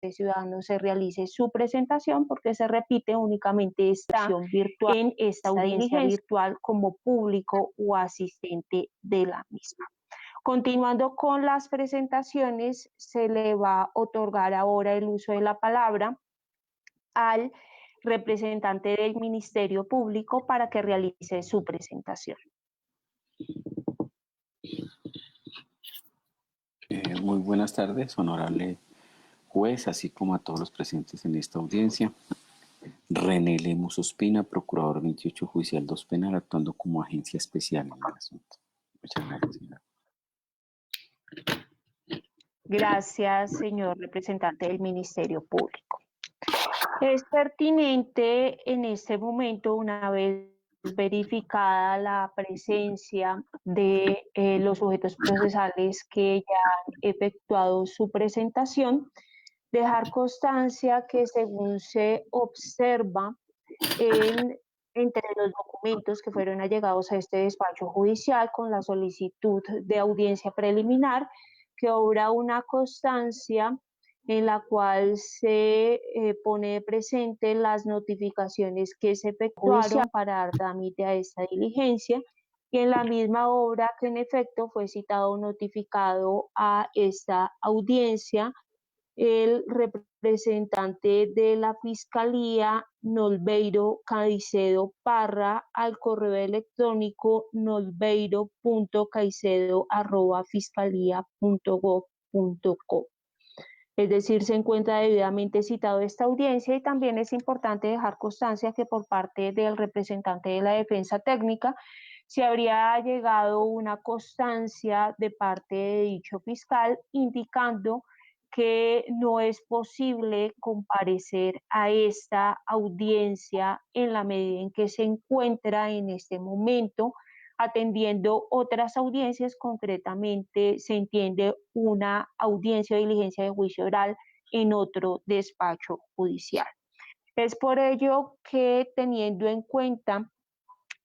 este ciudadano se realice su presentación, porque se repite únicamente esta virtual en esta audiencia virtual como público o asistente de la misma. Continuando con las presentaciones, se le va a otorgar ahora el uso de la palabra al representante del Ministerio Público para que realice su presentación. Muy buenas tardes, honorable juez, así como a todos los presentes en esta audiencia. René Lemus Ospina, procurador 28 Judicial 2 Penal, actuando como agencia especial en el asunto. Muchas gracias, señora. Gracias, señor representante del Ministerio Público. Es pertinente en este momento, una vez verificada la presencia de los sujetos procesales que ya han efectuado su presentación, dejar constancia que según se observa entre los documentos que fueron allegados a este despacho judicial con la solicitud de audiencia preliminar, que obra una constancia en la cual se pone presente las notificaciones que se efectuaron para dar trámite a esta diligencia, y en la misma obra que en efecto fue citado o notificado a esta audiencia el representante de la Fiscalía, Nolveiro Caicedo Parra, al correo electrónico nolveiro.caicedo@fiscalía.gov.co. Es decir, se encuentra debidamente citado esta audiencia, y también es importante dejar constancia que por parte del representante de la defensa técnica se habría llegado una constancia de parte de dicho fiscal indicando que no es posible comparecer a esta audiencia en la medida en que se encuentra en este momento atendiendo otras audiencias. Concretamente se entiende una audiencia o diligencia de juicio oral en otro despacho judicial. Es por ello que, teniendo en cuenta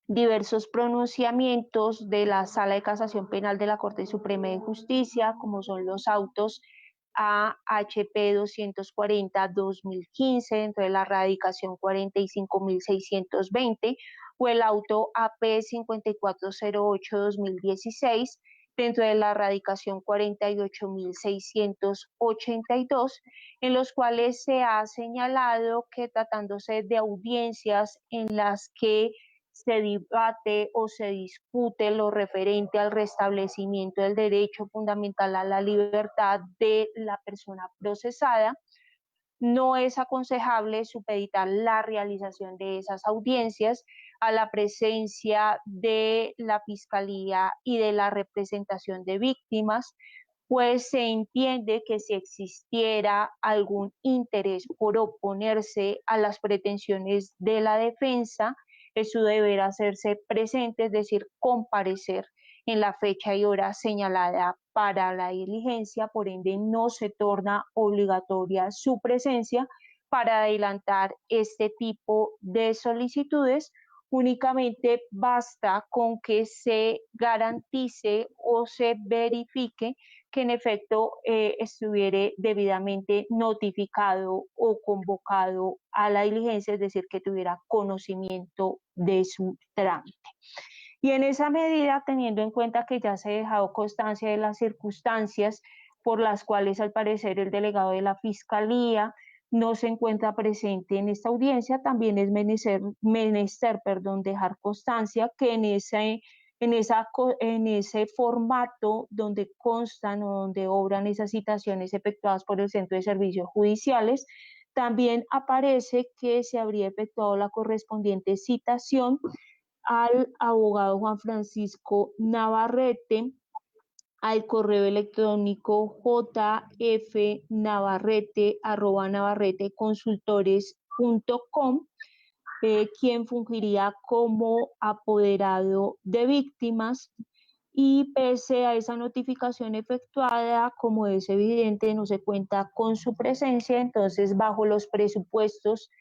diversos pronunciamientos de la Sala de Casación Penal de la Corte Suprema de Justicia, como son los autos AHP 240-2015 dentro de la radicación 45.620, o el auto AP 5408-2016 dentro de la radicación 48.682, en los cuales se ha señalado que, tratándose de audiencias en las que se debate o se discute lo referente al restablecimiento del derecho fundamental a la libertad de la persona procesada, no es aconsejable supeditar la realización de esas audiencias a la presencia de la Fiscalía y de la representación de víctimas, pues se entiende que si existiera algún interés por oponerse a las pretensiones de la defensa, eso deberá hacerse presente, es decir, comparecer en la fecha y hora señalada para la diligencia. Por ende, no se torna obligatoria su presencia para adelantar este tipo de solicitudes. Únicamente basta con que se garantice o se verifique que en efecto estuviere debidamente notificado o convocado a la diligencia, es decir, que tuviera conocimiento de su trámite. Y en esa medida, teniendo en cuenta que ya se ha dejado constancia de las circunstancias por las cuales al parecer el delegado de la Fiscalía no se encuentra presente en esta audiencia, también es menester dejar constancia que en ese formato donde constan o donde obran esas citaciones efectuadas por el Centro de Servicios Judiciales, también aparece que se habría efectuado la correspondiente citación al abogado Juan Francisco Navarrete al correo electrónico jfnavarrete@navarreteconsultores.com, quien fungiría como apoderado de víctimas. Y pese a esa notificación efectuada, como es evidente, no se cuenta con su presencia. Entonces, bajo los presupuestos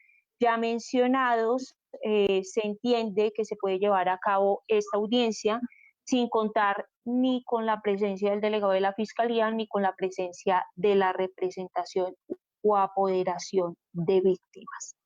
ya mencionados, se entiende que se puede llevar a cabo esta audiencia sin contar ni con la presencia del delegado de la Fiscalía ni con la presencia de la representación o apoderación de víctimas.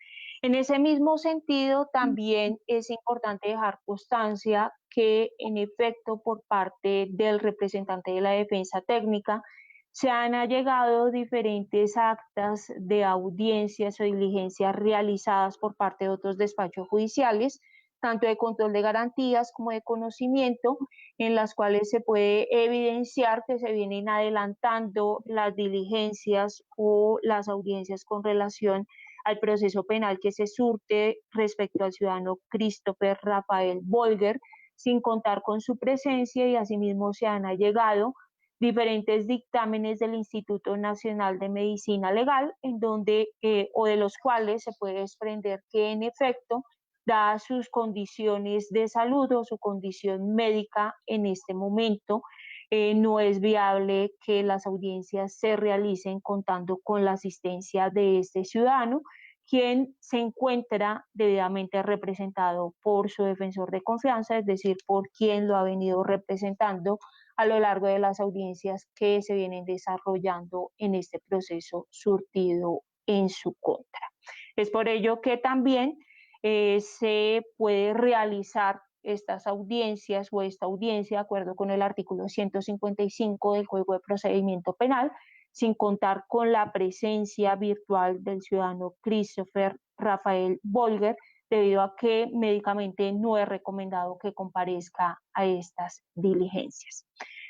En ese mismo sentido, también es importante dejar constancia que, en efecto, por parte del representante de la defensa técnica, se han allegado diferentes actas de audiencias o diligencias realizadas por parte de otros despachos judiciales, tanto de control de garantías como de conocimiento, en las cuales se puede evidenciar que se vienen adelantando las diligencias o las audiencias con relación al proceso penal que se surte respecto al ciudadano Christopher Rafael Bolger, sin contar con su presencia, y asimismo se han allegado diferentes dictámenes del Instituto Nacional de Medicina Legal, en donde, o de los cuales se puede desprender que, en efecto, dadas sus condiciones de salud o su condición médica en este momento, no es viable que las audiencias se realicen contando con la asistencia de este ciudadano, quien se encuentra debidamente representado por su defensor de confianza, es decir, por quien lo ha venido representando a lo largo de las audiencias que se vienen desarrollando en este proceso surtido en su contra. Es por ello que también se puede realizar estas audiencias o esta audiencia de acuerdo con el artículo 155 del Código de Procedimiento Penal, sin contar con la presencia virtual del ciudadano Christopher Rafael Bolger, debido a que médicamente no es recomendado que comparezca a estas diligencias.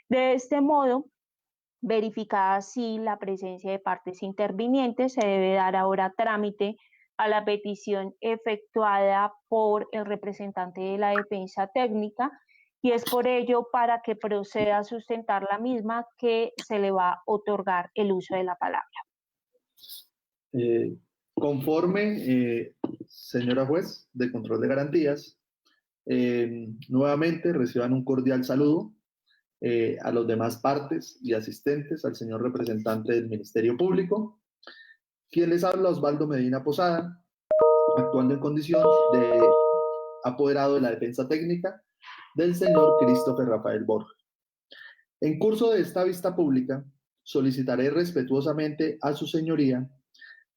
De este modo, verificada así la presencia de partes intervinientes, se debe dar ahora trámite a la petición efectuada por el representante de la defensa técnica, y es por ello, para que proceda a sustentar la misma, que se le va a otorgar el uso de la palabra. Señora juez de control de garantías, nuevamente reciban un cordial saludo a los demás partes y asistentes, al señor representante del Ministerio Público. Quien les habla, Osvaldo Medina Posada, actuando en condición de apoderado de la defensa técnica del señor Christopher Rafael Borja. En curso de esta vista pública, solicitaré respetuosamente a su señoría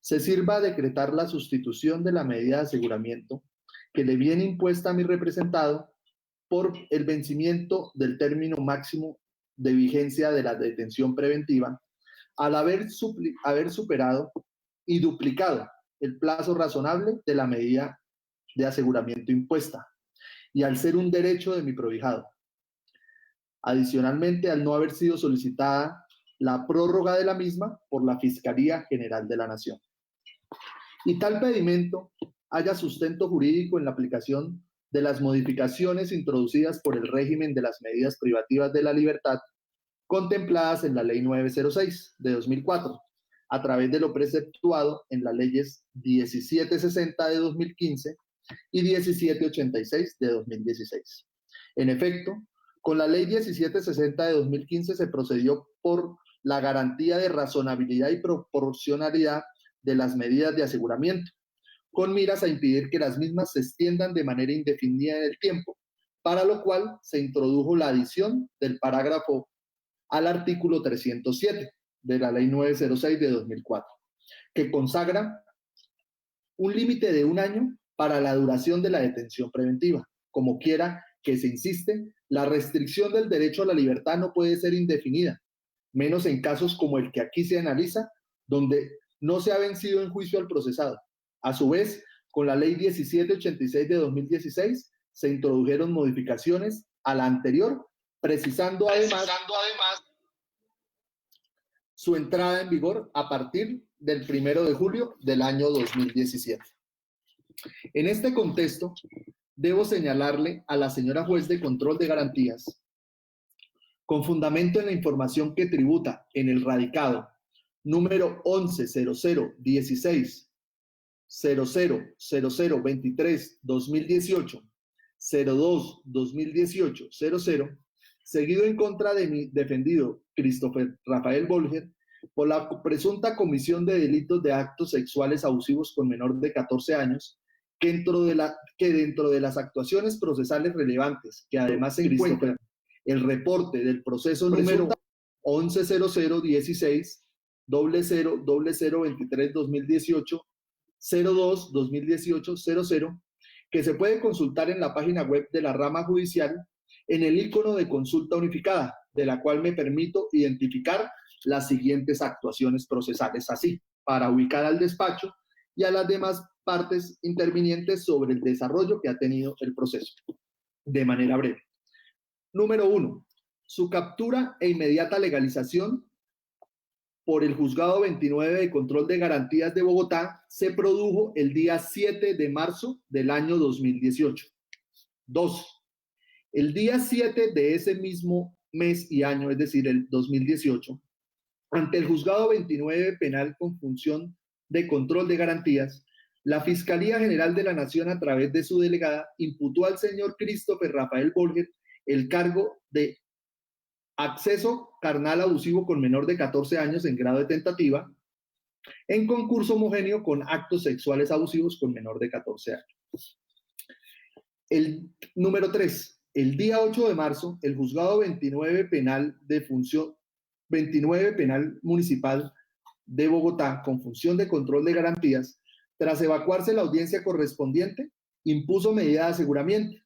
se sirva a decretar la sustitución de la medida de aseguramiento que le viene impuesta a mi representado por el vencimiento del término máximo de vigencia de la detención preventiva, al haber superado y duplicado el plazo razonable de la medida de aseguramiento impuesta, y al ser un derecho de mi prohijado. Adicionalmente, al no haber sido solicitada la prórroga de la misma por la Fiscalía General de la Nación. Y tal pedimento haya sustento jurídico en la aplicación de las modificaciones introducidas por el régimen de las medidas privativas de la libertad contempladas en la Ley 906 de 2004, a través de lo preceptuado en las leyes 1760 de 2015 y 1786 de 2016. En efecto, con la Ley 1760 de 2015 se procedió por la garantía de razonabilidad y proporcionalidad de las medidas de aseguramiento, con miras a impedir que las mismas se extiendan de manera indefinida en el tiempo, para lo cual se introdujo la adición del parágrafo al artículo 307 de la Ley 906 de 2004, que consagra un límite de 1 año para la duración de la detención preventiva. Como quiera que se insiste, la restricción del derecho a la libertad no puede ser indefinida, menos en casos como el que aquí se analiza, donde no se ha vencido en juicio al procesado. A su vez, con la Ley 1786 de 2016 se introdujeron modificaciones a la anterior, precisando además su entrada en vigor a partir del 1 de julio del año 2017. En este contexto, debo señalarle a la señora juez de control de garantías, con fundamento en la información que tributa en el radicado número 110016 000023 2018 02 2018 00, seguido en contra de mi defendido Christopher Rafael Bolger por la presunta comisión de delitos de actos sexuales abusivos con menor de 14 años, que dentro de las actuaciones procesales relevantes, que además se encuentra el reporte del proceso número 110016 000023-2018, 02-2018-00, que se puede consultar en la página web de la rama judicial en el icono de consulta unificada, de la cual me permito identificar las siguientes actuaciones procesales, así, para ubicar al despacho y a las demás partes intervinientes sobre el desarrollo que ha tenido el proceso. De manera breve. Número 1. Su captura e inmediata legalización por el Juzgado 29 de Control de Garantías de Bogotá se produjo el día 7 de marzo del año 2018. 2. El día 7 de ese mismo mes y año, es decir, el 2018, ante el Juzgado 29 Penal con función de control de garantías, la Fiscalía General de la Nación, a través de su delegada, imputó al señor Christopher Rafael Bolger el cargo de acceso carnal abusivo con menor de 14 años en grado de tentativa, en concurso homogéneo con actos sexuales abusivos con menor de 14 años. El número 3. El día 8 de marzo, el Juzgado 29 Penal de función 29 Penal Municipal de Bogotá, con función de control de garantías, tras evacuarse la audiencia correspondiente, impuso medida de aseguramiento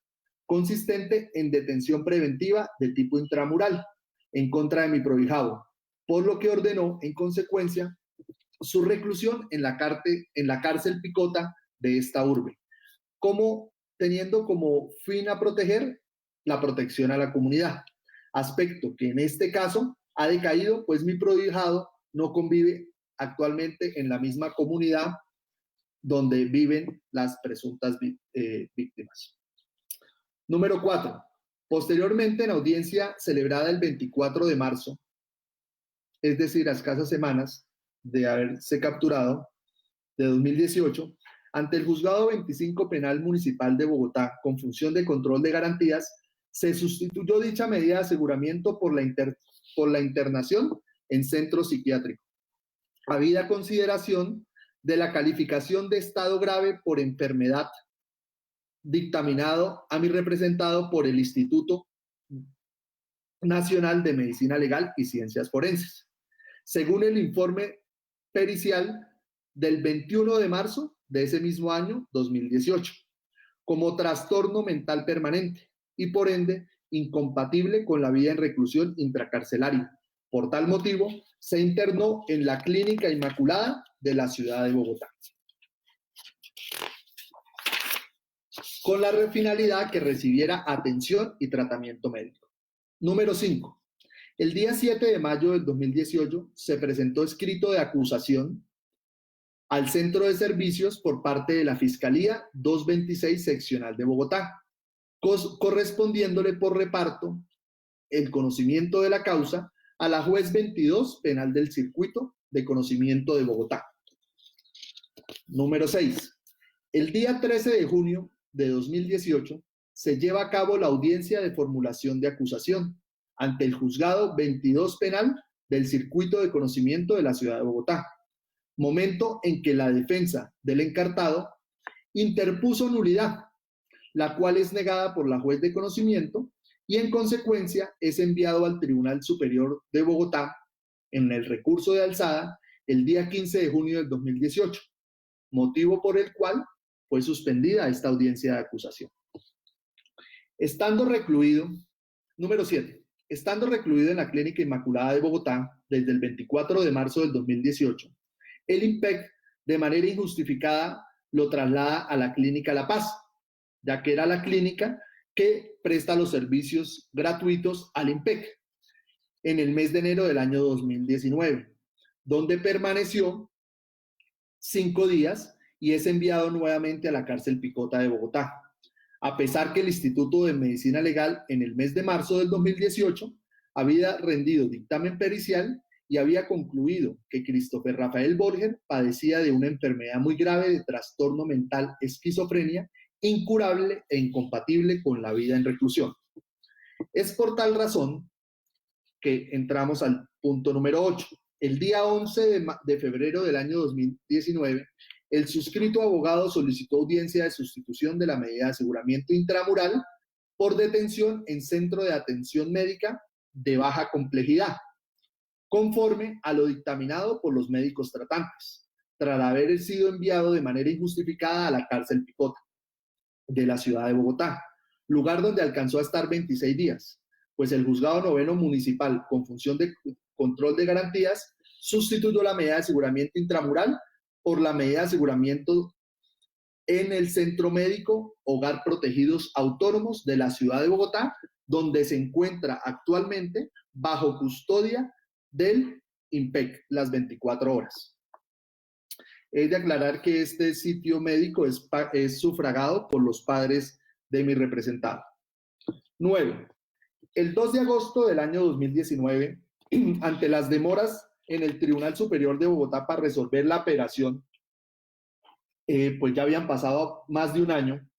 consistente en detención preventiva de tipo intramural en contra de mi prohijado, por lo que ordenó, en consecuencia, su reclusión en la cárcel Picota de esta urbe, teniendo como fin a proteger la protección a la comunidad, aspecto que en este caso ha decaído, pues mi prohijado no convive actualmente en la misma comunidad donde viven las presuntas víctimas. Número 4. Posteriormente, en audiencia celebrada el 24 de marzo, es decir, a escasas semanas de haberse capturado, de 2018, ante el Juzgado 25 Penal Municipal de Bogotá, con función de control de garantías, se sustituyó dicha medida de aseguramiento por la internación en centro psiquiátrico, habida consideración de la calificación de estado grave por enfermedad dictaminado a mi representado por el Instituto Nacional de Medicina Legal y Ciencias Forenses, según el informe pericial del 21 de marzo de ese mismo año 2018, como trastorno mental permanente y por ende incompatible con la vida en reclusión intracarcelaria. Por tal motivo, se internó en la Clínica Inmaculada de la ciudad de Bogotá, con la finalidad que recibiera atención y tratamiento médico. Número 5. El día 7 de mayo del 2018 se presentó escrito de acusación al Centro de Servicios por parte de la Fiscalía 226 Seccional de Bogotá, correspondiéndole por reparto el conocimiento de la causa a la juez 22 Penal del Circuito de Conocimiento de Bogotá. Número 6. El día 13 de junio de 2018 se lleva a cabo la audiencia de formulación de acusación ante el Juzgado 22 Penal del Circuito de Conocimiento de la ciudad de Bogotá, momento en que la defensa del encartado interpuso nulidad, la cual es negada por la juez de conocimiento y en consecuencia es enviado al Tribunal Superior de Bogotá en el recurso de alzada el día 15 de junio del 2018, motivo por el cual fue suspendida esta audiencia de acusación. Estando recluido, número 7, estando recluido en la Clínica Inmaculada de Bogotá desde el 24 de marzo del 2018, el IMPEC de manera injustificada lo traslada a la Clínica La Paz, ya que era la clínica que presta los servicios gratuitos al IMPEC en el mes de enero del año 2019, donde permaneció 5 días y es enviado nuevamente a la cárcel Picota de Bogotá, a pesar que el Instituto de Medicina Legal en el mes de marzo del 2018 había rendido dictamen pericial y había concluido que Christopher Rafael Bolger padecía de una enfermedad muy grave de trastorno mental esquizofrenia, incurable e incompatible con la vida en reclusión. Es por tal razón que entramos al punto número 8. El día 11 de febrero del año 2019, el suscrito abogado solicitó audiencia de sustitución de la medida de aseguramiento intramural por detención en centro de atención médica de baja complejidad, conforme a lo dictaminado por los médicos tratantes, tras haber sido enviado de manera injustificada a la cárcel Picota de la ciudad de Bogotá, lugar donde alcanzó a estar 26 días, pues el Juzgado Noveno Municipal, con función de control de garantías, sustituyó la medida de aseguramiento intramural por la medida de aseguramiento en el Centro Médico Hogar Protegidos Autónomos de la ciudad de Bogotá, donde se encuentra actualmente bajo custodia del IMPEC las 24 horas. Es de aclarar que este sitio médico es sufragado por los padres de mi representado. 9. El 2 de agosto del año 2019, ante las demoras en el Tribunal Superior de Bogotá para resolver la apelación, pues ya habían pasado más de un año,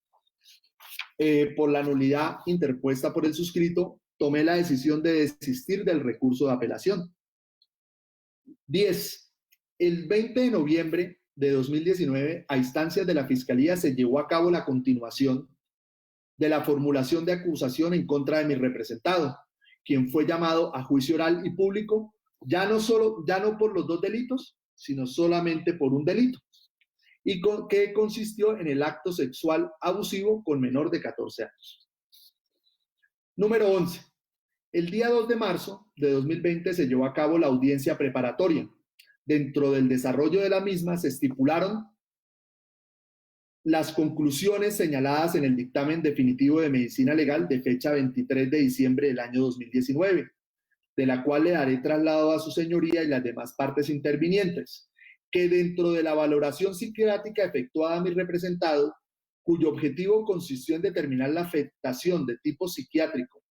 por la nulidad interpuesta por el suscrito, tomé la decisión de desistir del recurso de apelación. 10. El 20 de noviembre de 2019, a instancias de la Fiscalía, se llevó a cabo la continuación de la formulación de acusación en contra de mi representado, quien fue llamado a juicio oral y público, ya no por los dos delitos, sino solamente por un delito, y que consistió en el acto sexual abusivo con menor de 14 años. Número 11. El día 2 de marzo de 2020 se llevó a cabo la audiencia preparatoria. Dentro del desarrollo de la misma se estipularon las conclusiones señaladas en el dictamen definitivo de medicina legal de fecha 23 de diciembre del año 2019, de la cual le daré traslado a su señoría y las demás partes intervinientes, que dentro de la valoración psiquiátrica efectuada a mi representado, cuyo objetivo consistió en determinar la afectación de tipo psiquiátrico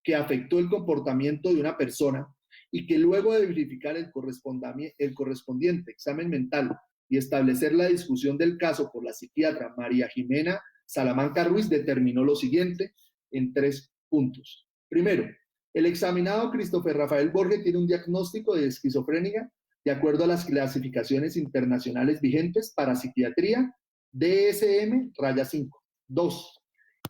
que afectó el comportamiento de una persona y que luego de verificar el correspondiente examen mental y establecer la discusión del caso por la psiquiatra María Jimena Salamanca Ruiz, determinó lo siguiente en 3 puntos. Primero, el examinado Christopher Rafael Borges tiene un diagnóstico de esquizofrenia de acuerdo a las clasificaciones internacionales vigentes para psiquiatría DSM-5. 2.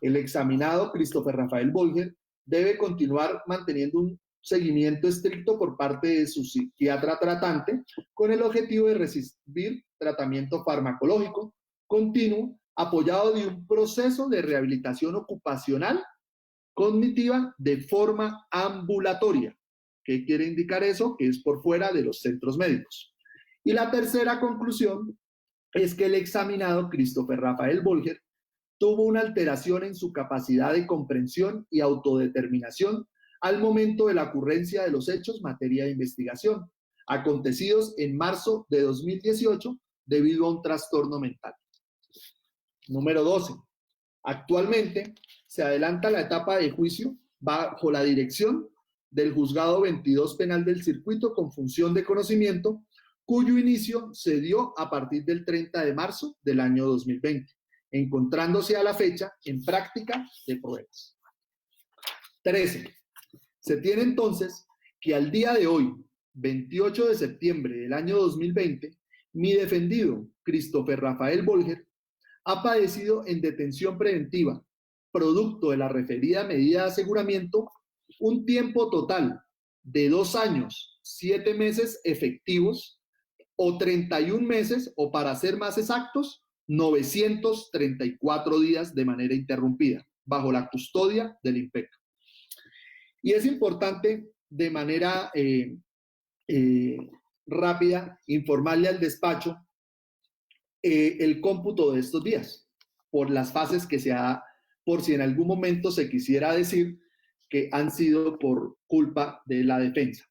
El examinado Christopher Rafael Borges debe continuar manteniendo un seguimiento estricto por parte de su psiquiatra tratante con el objetivo de recibir tratamiento farmacológico continuo apoyado de un proceso de rehabilitación ocupacional cognitiva de forma ambulatoria. ¿Qué quiere indicar eso? Que es por fuera de los centros médicos. Y la tercera conclusión es que el examinado Christopher Rafael Borges tuvo una alteración en su capacidad de comprensión y autodeterminación al momento de la ocurrencia de los hechos materia de investigación, acontecidos en marzo de 2018 debido a un trastorno mental. Número 12. Actualmente se adelanta la etapa de juicio bajo la dirección del Juzgado 22 Penal del Circuito con función de conocimiento, cuyo inicio se dio a partir del 30 de marzo del año 2020, encontrándose a la fecha en práctica de pruebas. 13. Se tiene entonces que al día de hoy, 28 de septiembre del año 2020, mi defendido, Christopher Rafael Borges, ha padecido en detención preventiva, producto de la referida medida de aseguramiento, un tiempo total de 2 años, 7 meses efectivos, o 31 meses, o para ser más exactos, 934 días de manera interrumpida, bajo la custodia del IMPEC. Y es importante de manera rápida informarle al despacho el cómputo de estos días, por las fases que se ha, por si en algún momento se quisiera decir que han sido por culpa de la defensa.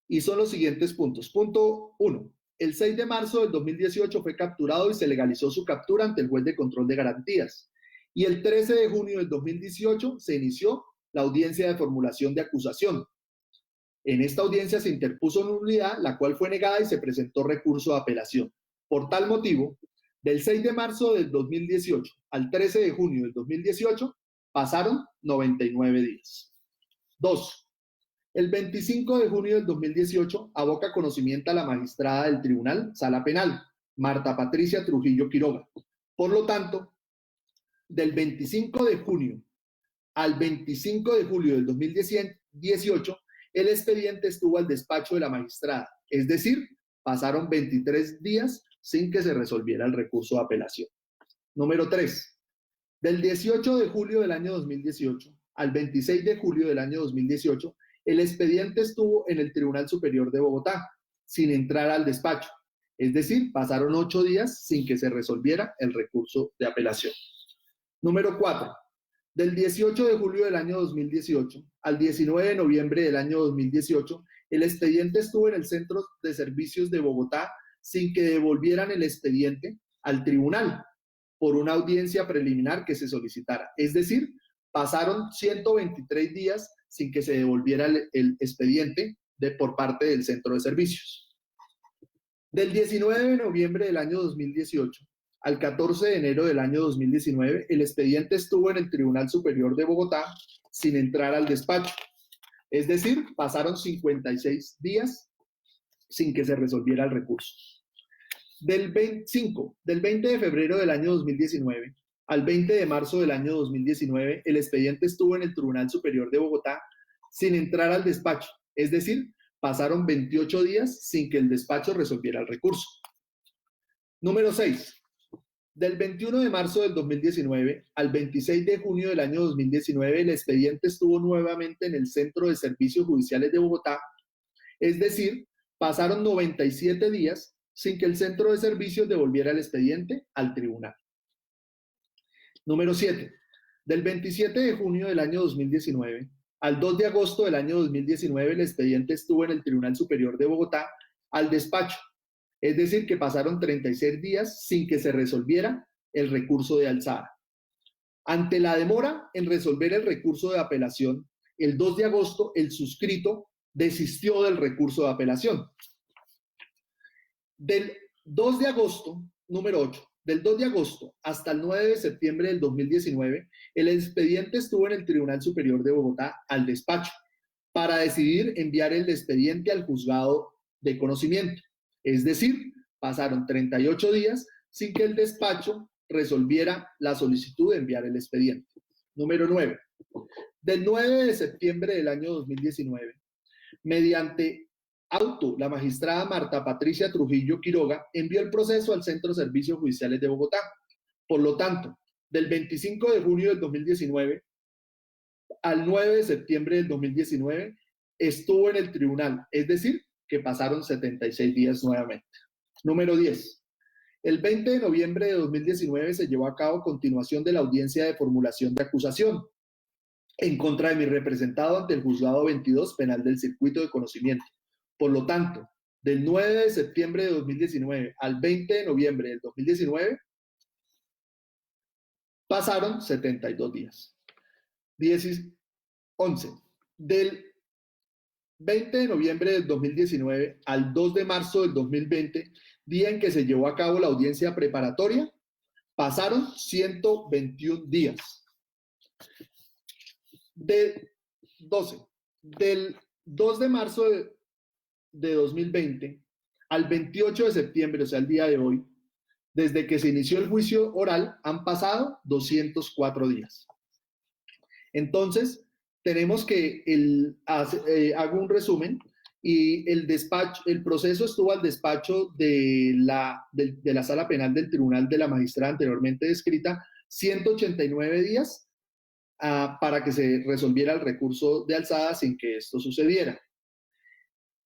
Y son los siguientes puntos. Punto 1. El 6 de marzo del 2018 fue capturado y se legalizó su captura ante el juez de control de garantías. Y el 13 de junio del 2018 se inició la audiencia de formulación de acusación. En esta audiencia se interpuso nulidad, la cual fue negada y se presentó recurso de apelación. Por tal motivo, del 6 de marzo del 2018 al 13 de junio del 2018 pasaron 99 días. 2. El 25 de junio del 2018 aboca conocimiento a la magistrada del Tribunal Sala Penal, Marta Patricia Trujillo Quiroga. Por lo tanto, del 25 de junio al 25 de julio del 2018 el expediente estuvo al despacho de la magistrada, es decir, pasaron 23 días sin que se resolviera el recurso de apelación. Número 3. Del 18 de julio del año 2018 al 26 de julio del año 2018, el expediente estuvo en el Tribunal Superior de Bogotá, sin entrar al despacho. Es decir, pasaron 8 días sin que se resolviera el recurso de apelación. Número 4. Del 18 de julio del año 2018 al 19 de noviembre del año 2018, el expediente estuvo en el Centro de Servicios de Bogotá sin que devolvieran el expediente al tribunal por una audiencia preliminar que se solicitara. Es decir, pasaron 123 días sin que se devolviera el expediente por parte del Centro de Servicios. Del 19 de noviembre del año 2018 al 14 de enero del año 2019, el expediente estuvo en el Tribunal Superior de Bogotá sin entrar al despacho. Es decir, pasaron 56 días sin que se resolviera el recurso. Del 20 de febrero del año 2019 al 20 de marzo del año 2019, el expediente estuvo en el Tribunal Superior de Bogotá sin entrar al despacho. Es decir, pasaron 28 días sin que el despacho resolviera el recurso. Número 6. Del 21 de marzo del 2019 al 26 de junio del año 2019, el expediente estuvo nuevamente en el Centro de Servicios Judiciales de Bogotá, es decir, pasaron 97 días sin que el Centro de Servicios devolviera el expediente al tribunal. Número 7. Del 27 de junio del año 2019 al 2 de agosto del año 2019, el expediente estuvo en el Tribunal Superior de Bogotá al despacho. Es decir, que pasaron 36 días sin que se resolviera el recurso de alzada. Ante la demora en resolver el recurso de apelación, el 2 de agosto el suscrito desistió del recurso de apelación. Del 2 de agosto, número 8, del 2 de agosto hasta el 9 de septiembre del 2019, el expediente estuvo en el Tribunal Superior de Bogotá al despacho para decidir enviar el expediente al juzgado de conocimiento. Es decir, pasaron 38 días sin que el despacho resolviera la solicitud de enviar el expediente. Número 9. Del 9 de septiembre del año 2019, mediante auto, la magistrada Marta Patricia Trujillo Quiroga envió el proceso al Centro de Servicios Judiciales de Bogotá. Por lo tanto, del 25 de junio del 2019 al 9 de septiembre del 2019, estuvo en el tribunal, es decir, que pasaron 76 días nuevamente. Número 10. El 20 de noviembre de 2019 se llevó a cabo continuación de la audiencia de formulación de acusación en contra de mi representado ante el Juzgado 22 Penal del Circuito de Conocimiento. Por lo tanto, del 9 de septiembre de 2019 al 20 de noviembre del 2019, pasaron 72 días. 11. Del 20 de noviembre del 2019 al 2 de marzo del 2020, día en que se llevó a cabo la audiencia preparatoria, pasaron 121 días. Del 2 de marzo de 2020 al 28 de septiembre, o sea, el día de hoy, desde que se inició el juicio oral, han pasado 204 días. Entonces, tenemos que hago un resumen y el proceso estuvo al despacho de la Sala Penal del Tribunal de la Magistrada anteriormente descrita 189 días para que se resolviera el recurso de alzada sin que esto sucediera.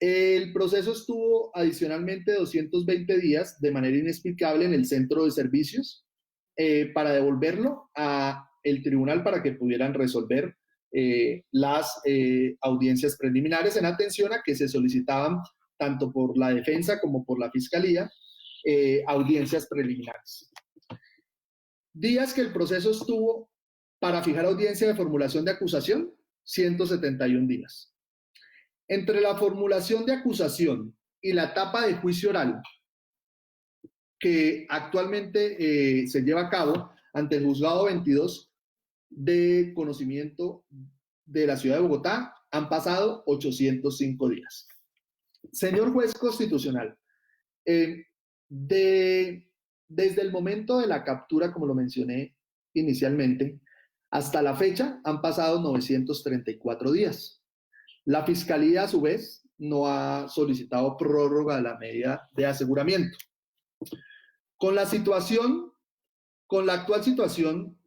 El proceso estuvo adicionalmente 220 días de manera inexplicable en el Centro de Servicios para devolverlo al tribunal para que pudieran resolver las audiencias preliminares en atención a que se solicitaban tanto por la defensa como por la fiscalía audiencias preliminares. Días que el proceso estuvo para fijar audiencia de formulación de acusación, 171 días. Entre la formulación de acusación y la etapa de juicio oral que actualmente se lleva a cabo ante el Juzgado 22 de Conocimiento de la Ciudad de Bogotá, han pasado 805 días. Señor juez constitucional, desde el momento de la captura, como lo mencioné inicialmente, hasta la fecha han pasado 934 días. La Fiscalía, a su vez, no ha solicitado prórroga de la medida de aseguramiento. Con la actual situación,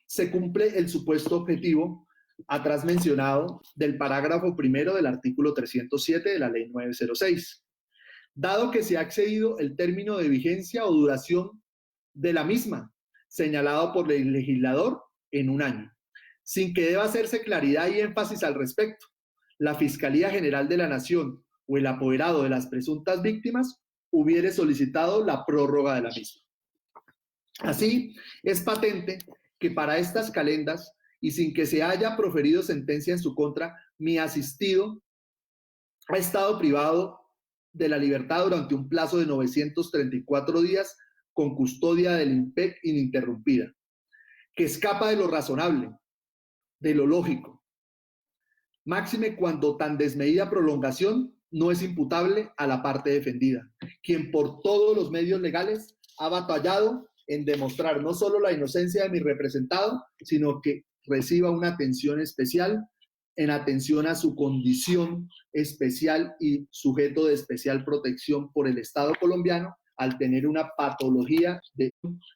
se cumple el supuesto objetivo atrás mencionado del parágrafo primero del artículo 307 de la Ley 906, dado que se ha excedido el término de vigencia o duración de la misma, señalado por el legislador en un año, sin que deba hacerse claridad y énfasis al respecto. La Fiscalía General de la Nación o el apoderado de las presuntas víctimas hubiere solicitado la prórroga de la misma. Así, es patente que para estas calendas, y sin que se haya proferido sentencia en su contra, mi asistido ha estado privado de la libertad durante un plazo de 934 días con custodia del INPEC ininterrumpida, que escapa de lo razonable, de lo lógico. Máxime cuando tan desmedida prolongación no es imputable a la parte defendida, quien por todos los medios legales ha batallado en demostrar no solo la inocencia de mi representado, sino que reciba una atención especial en atención a su condición especial y sujeto de especial protección por el Estado colombiano al tener una patología de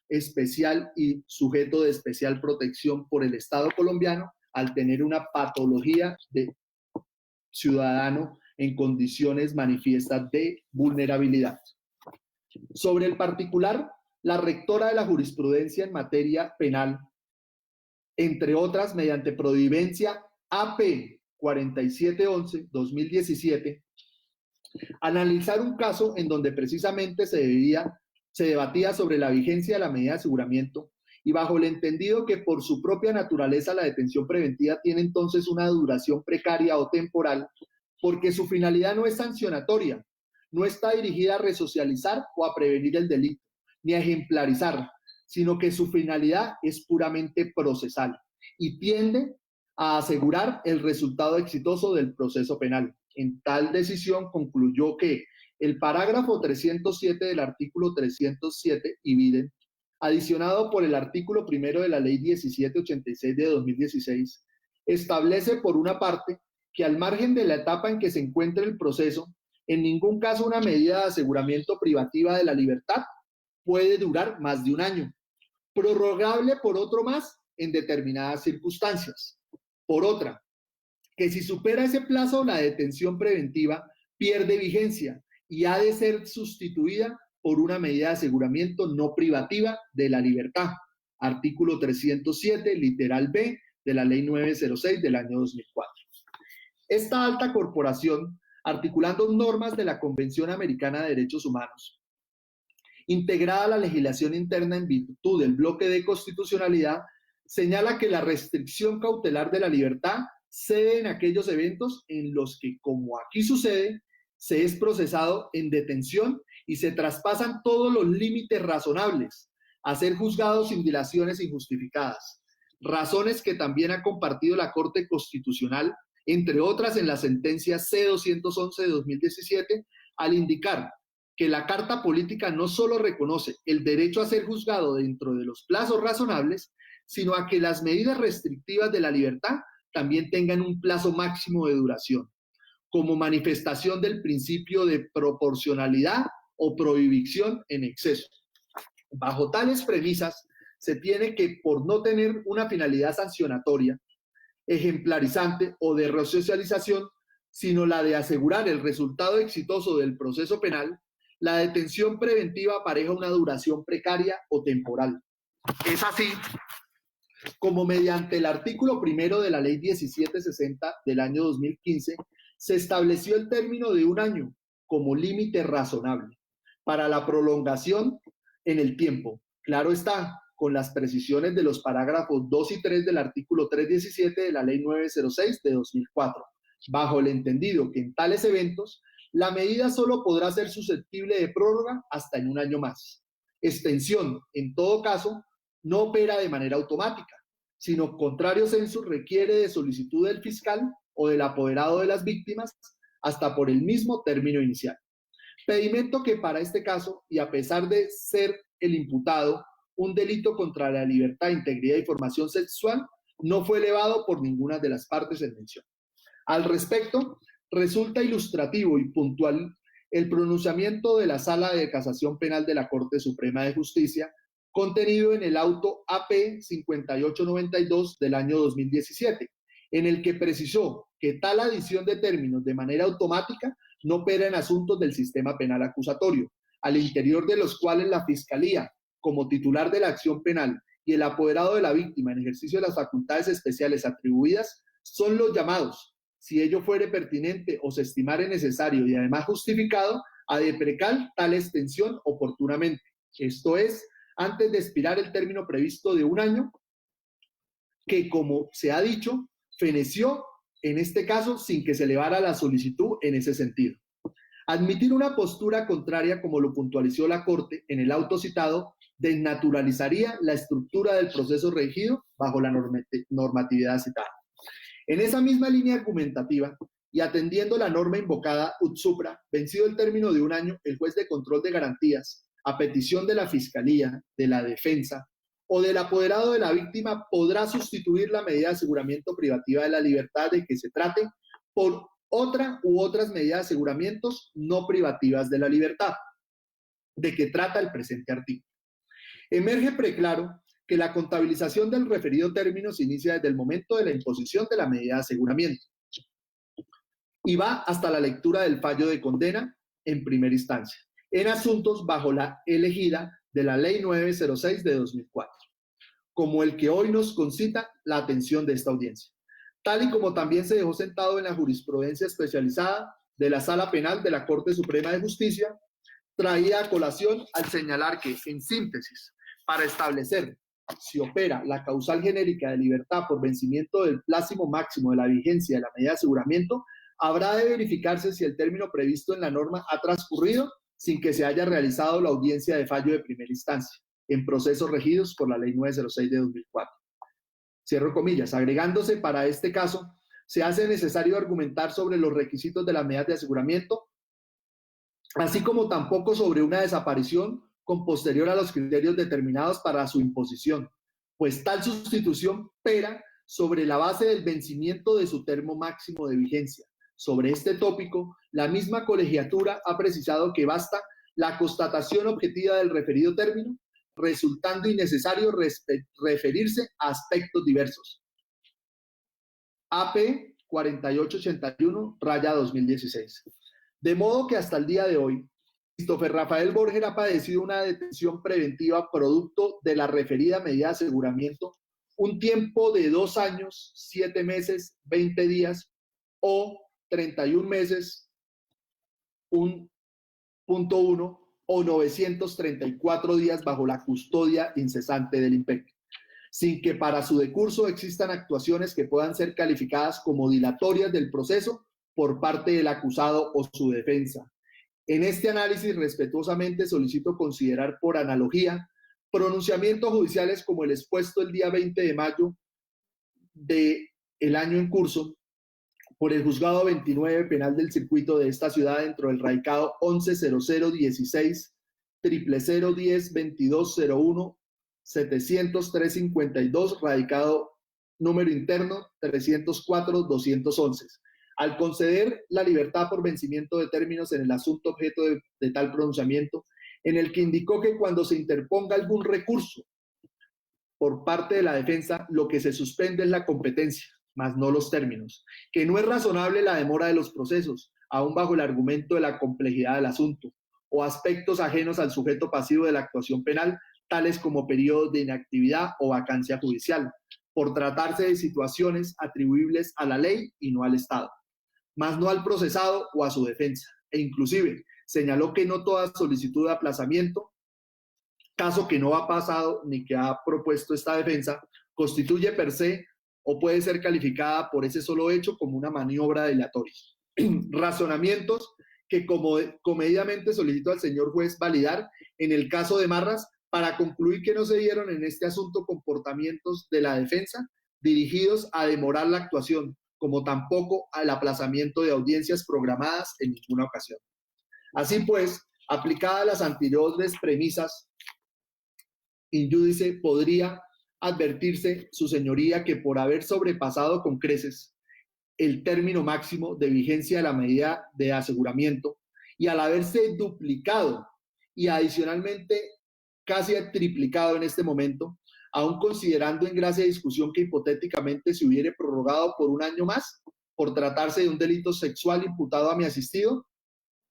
especial y sujeto de especial protección por el Estado colombiano al tener una patología de ciudadano en condiciones manifiestas de vulnerabilidad. Sobre el particular, la rectora de la jurisprudencia en materia penal, entre otras, mediante providencia AP 4711-2017, analizar un caso en donde precisamente se debatía sobre la vigencia de la medida de aseguramiento y bajo el entendido que por su propia naturaleza la detención preventiva tiene entonces una duración precaria o temporal, porque su finalidad no es sancionatoria, no está dirigida a resocializar o a prevenir el delito, ni a ejemplarizar, sino que su finalidad es puramente procesal y tiende a asegurar el resultado exitoso del proceso penal. En tal decisión concluyó que el parágrafo 307 del artículo 307 y viden, adicionado por el artículo primero de la Ley 1786 de 2016, establece por una parte que al margen de la etapa en que se encuentre el proceso, en ningún caso una medida de aseguramiento privativa de la libertad puede durar más de un año, prorrogable por otro más en determinadas circunstancias. Por otra, que si supera ese plazo, la detención preventiva pierde vigencia y ha de ser sustituida por una medida de aseguramiento no privativa de la libertad. Artículo 307, literal B, de la Ley 906 del año 2004. Esta alta corporación, articulando normas de la Convención Americana de Derechos Humanos, integrada a la legislación interna en virtud del bloque de constitucionalidad, señala que la restricción cautelar de la libertad cede en aquellos eventos en los que, como aquí sucede, se es procesado en detención y se traspasan todos los límites razonables a ser juzgado sin dilaciones injustificadas, razones que también ha compartido la Corte Constitucional, entre otras en la sentencia C-211 de 2017, al indicar que la Carta Política no solo reconoce el derecho a ser juzgado dentro de los plazos razonables, sino a que las medidas restrictivas de la libertad también tengan un plazo máximo de duración, como manifestación del principio de proporcionalidad o prohibición en exceso. Bajo tales premisas, se tiene que, por no tener una finalidad sancionatoria, ejemplarizante o de resocialización, sino la de asegurar el resultado exitoso del proceso penal, la detención preventiva apareja una duración precaria o temporal. Es así como mediante el artículo primero de la Ley 1760 del año 2015 se estableció el término de un año como límite razonable para la prolongación en el tiempo. Claro está, con las precisiones de los parágrafos 2 y 3 del artículo 317 de la Ley 906 de 2004, bajo el entendido que en tales eventos la medida solo podrá ser susceptible de prórroga hasta en un año más. Extensión, en todo caso, no opera de manera automática, sino contrario censo requiere de solicitud del fiscal o del apoderado de las víctimas hasta por el mismo término inicial. Pedimento que para este caso, y a pesar de ser el imputado un delito contra la libertad, integridad y formación sexual, no fue elevado por ninguna de las partes en mención. Al respecto, resulta ilustrativo y puntual el pronunciamiento de la Sala de Casación Penal de la Corte Suprema de Justicia, contenido en el auto AP 5892 del año 2017, en el que precisó que tal adición de términos de manera automática no opera en asuntos del sistema penal acusatorio, al interior de los cuales la Fiscalía, como titular de la acción penal, y el apoderado de la víctima en ejercicio de las facultades especiales atribuidas son los llamados, si ello fuere pertinente o se estimare necesario y además justificado, a deprecar tal extensión oportunamente. Esto es, antes de expirar el término previsto de 1 año, que como se ha dicho, feneció en este caso sin que se elevara la solicitud en ese sentido. Admitir una postura contraria, como lo puntualizó la Corte en el auto citado, desnaturalizaría la estructura del proceso regido bajo la normatividad citada. En esa misma línea argumentativa y atendiendo la norma invocada ut supra, vencido el término de 1 año, el juez de control de garantías, a petición de la Fiscalía, de la defensa o del apoderado de la víctima, podrá sustituir la medida de aseguramiento privativa de la libertad de que se trate por otra u otras medidas de aseguramientos no privativas de la libertad, de que trata el presente artículo. Emerge preclaro que la contabilización del referido término se inicia desde el momento de la imposición de la medida de aseguramiento y va hasta la lectura del fallo de condena en primera instancia, en asuntos bajo la elegida de la Ley 906 de 2004, como el que hoy nos concita la atención de esta audiencia, tal y como también se dejó sentado en la jurisprudencia especializada de la Sala Penal de la Corte Suprema de Justicia, traída a colación al señalar que, en síntesis, para establecer si opera la causal genérica de libertad por vencimiento del plazo máximo de la vigencia de la medida de aseguramiento, habrá de verificarse si el término previsto en la norma ha transcurrido sin que se haya realizado la audiencia de fallo de primera instancia en procesos regidos por la Ley 906 de 2004. Cierro comillas. Agregándose para este caso, se hace necesario argumentar sobre los requisitos de las medidas de aseguramiento, así como tampoco sobre una desaparición con posterior a los criterios determinados para su imposición, pues tal sustitución opera sobre la base del vencimiento de su termo máximo de vigencia. Sobre este tópico, la misma colegiatura ha precisado que basta la constatación objetiva del referido término, resultando innecesario referirse a aspectos diversos. AP 4881/2016. De modo que hasta el día de hoy, Christopher Rafael Borger ha padecido una detención preventiva producto de la referida medida de aseguramiento, un tiempo de 2 años, 7 meses, 20 días o 31 meses, 1.1 o 934 días bajo la custodia incesante del IMPEC, sin que para su decurso existan actuaciones que puedan ser calificadas como dilatorias del proceso por parte del acusado o su defensa. En este análisis, respetuosamente solicito considerar por analogía pronunciamientos judiciales como el expuesto el día 20 de mayo del año en curso por el Juzgado 29 Penal del Circuito de esta ciudad dentro del radicado 110016 00010 2201 70352, radicado número interno 304-211. Al conceder la libertad por vencimiento de términos en el asunto objeto de tal pronunciamiento, en el que indicó que cuando se interponga algún recurso por parte de la defensa, lo que se suspende es la competencia, mas no los términos, que no es razonable la demora de los procesos, aún bajo el argumento de la complejidad del asunto, o aspectos ajenos al sujeto pasivo de la actuación penal, tales como periodos de inactividad o vacancia judicial, por tratarse de situaciones atribuibles a la ley y no al Estado, mas no al procesado o a su defensa, e inclusive señaló que no toda solicitud de aplazamiento, caso que no ha pasado ni que ha propuesto esta defensa, constituye per se o puede ser calificada por ese solo hecho como una maniobra dilatoria. Razonamientos que comedidamente solicito al señor juez validar en el caso de Marras para concluir que no se dieron en este asunto comportamientos de la defensa dirigidos a demorar la actuación, como tampoco al aplazamiento de audiencias programadas en ninguna ocasión. Así pues, aplicadas las anteriores premisas, in judice podría advertirse su señoría que por haber sobrepasado con creces el término máximo de vigencia de la medida de aseguramiento y al haberse duplicado y adicionalmente casi triplicado en este momento, aún considerando en gracia de discusión que hipotéticamente se hubiere prorrogado por un año más por tratarse de un delito sexual imputado a mi asistido,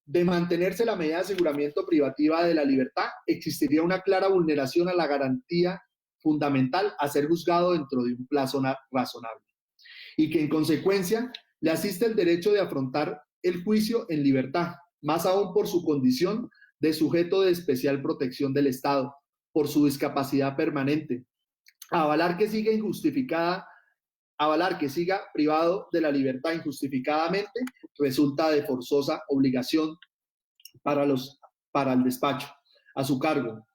de mantenerse la medida de aseguramiento privativa de la libertad, existiría una clara vulneración a la garantía fundamental a ser juzgado dentro de un plazo razonable, y que en consecuencia le asiste el derecho de afrontar el juicio en libertad, más aún por su condición de sujeto de especial protección del Estado, por su discapacidad permanente. Avalar que siga privado de la libertad injustificadamente resulta de forzosa obligación para el despacho a su cargo.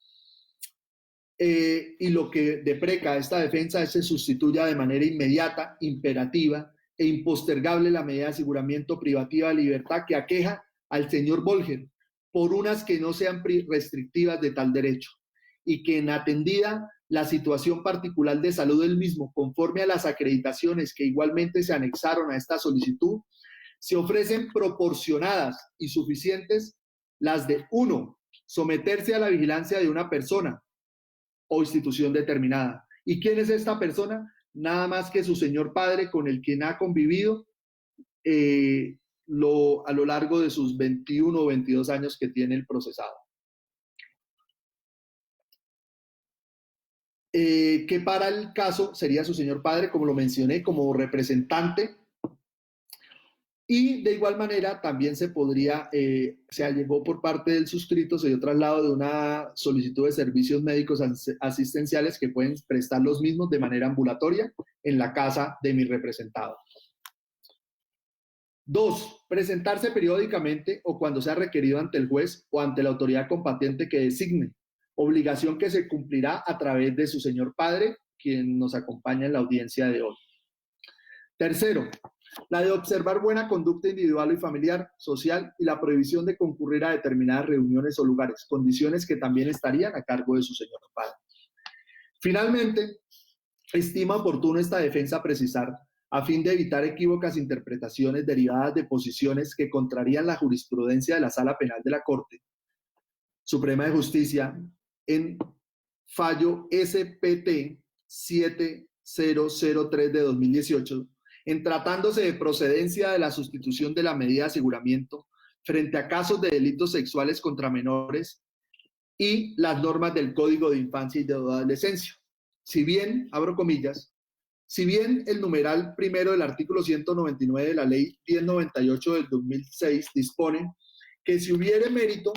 Y lo que depreca esta defensa es que se sustituya de manera inmediata, imperativa e impostergable la medida de aseguramiento privativa de libertad que aqueja al señor Bolger por unas que no sean restrictivas de tal derecho, y que en atendida la situación particular de salud del mismo, conforme a las acreditaciones que igualmente se anexaron a esta solicitud, se ofrecen proporcionadas y suficientes las de 1. Someterse a la vigilancia de una persona o institución determinada. ¿Y quién es esta persona? Nada más que su señor padre, con el quien ha convivido a lo largo de sus 21 o 22 años que tiene el procesado. Que para el caso sería su señor padre, como lo mencioné, como representante. Y de igual manera también se allegó por parte del suscrito, se dio traslado de una solicitud de servicios médicos asistenciales que pueden prestar los mismos de manera ambulatoria en la casa de mi representado. 2. Presentarse periódicamente o cuando sea requerido ante el juez o ante la autoridad competente que designe, obligación que se cumplirá a través de su señor padre, quien nos acompaña en la audiencia de hoy. 3. La de observar buena conducta individual y familiar, social, y la prohibición de concurrir a determinadas reuniones o lugares, condiciones que también estarían a cargo de su señor padre. Finalmente, estima oportuno esta defensa precisar, a fin de evitar equívocas interpretaciones derivadas de posiciones que contrarían la jurisprudencia de la Sala Penal de la Corte Suprema de Justicia en fallo SPT 7003 de 2018, en tratándose de procedencia de la sustitución de la medida de aseguramiento frente a casos de delitos sexuales contra menores y las normas del Código de Infancia y de Adolescencia. Si bien, abro comillas, si bien el numeral primero del artículo 199 de la Ley 1098 del 2006 dispone que si hubiere mérito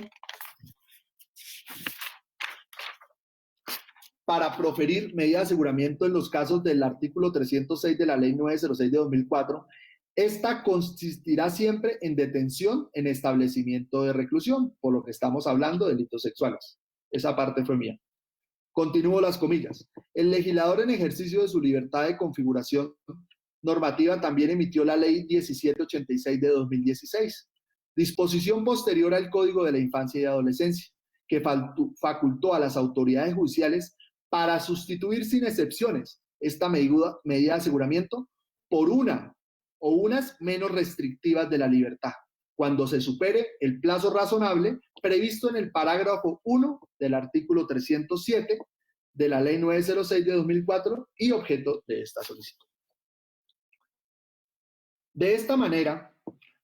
para proferir medida de aseguramiento en los casos del artículo 306 de la Ley 906 de 2004, esta consistirá siempre en detención en establecimiento de reclusión, por lo que estamos hablando de delitos sexuales. Esa parte fue mía. Continúo las comillas. El legislador en ejercicio de su libertad de configuración normativa también emitió la Ley 1786 de 2016, disposición posterior al Código de la Infancia y Adolescencia, que facultó a las autoridades judiciales para sustituir sin excepciones esta medida de aseguramiento por una o unas menos restrictivas de la libertad, cuando se supere el plazo razonable previsto en el parágrafo 1 del artículo 307 de la Ley 906 de 2004 y objeto de esta solicitud. De esta manera,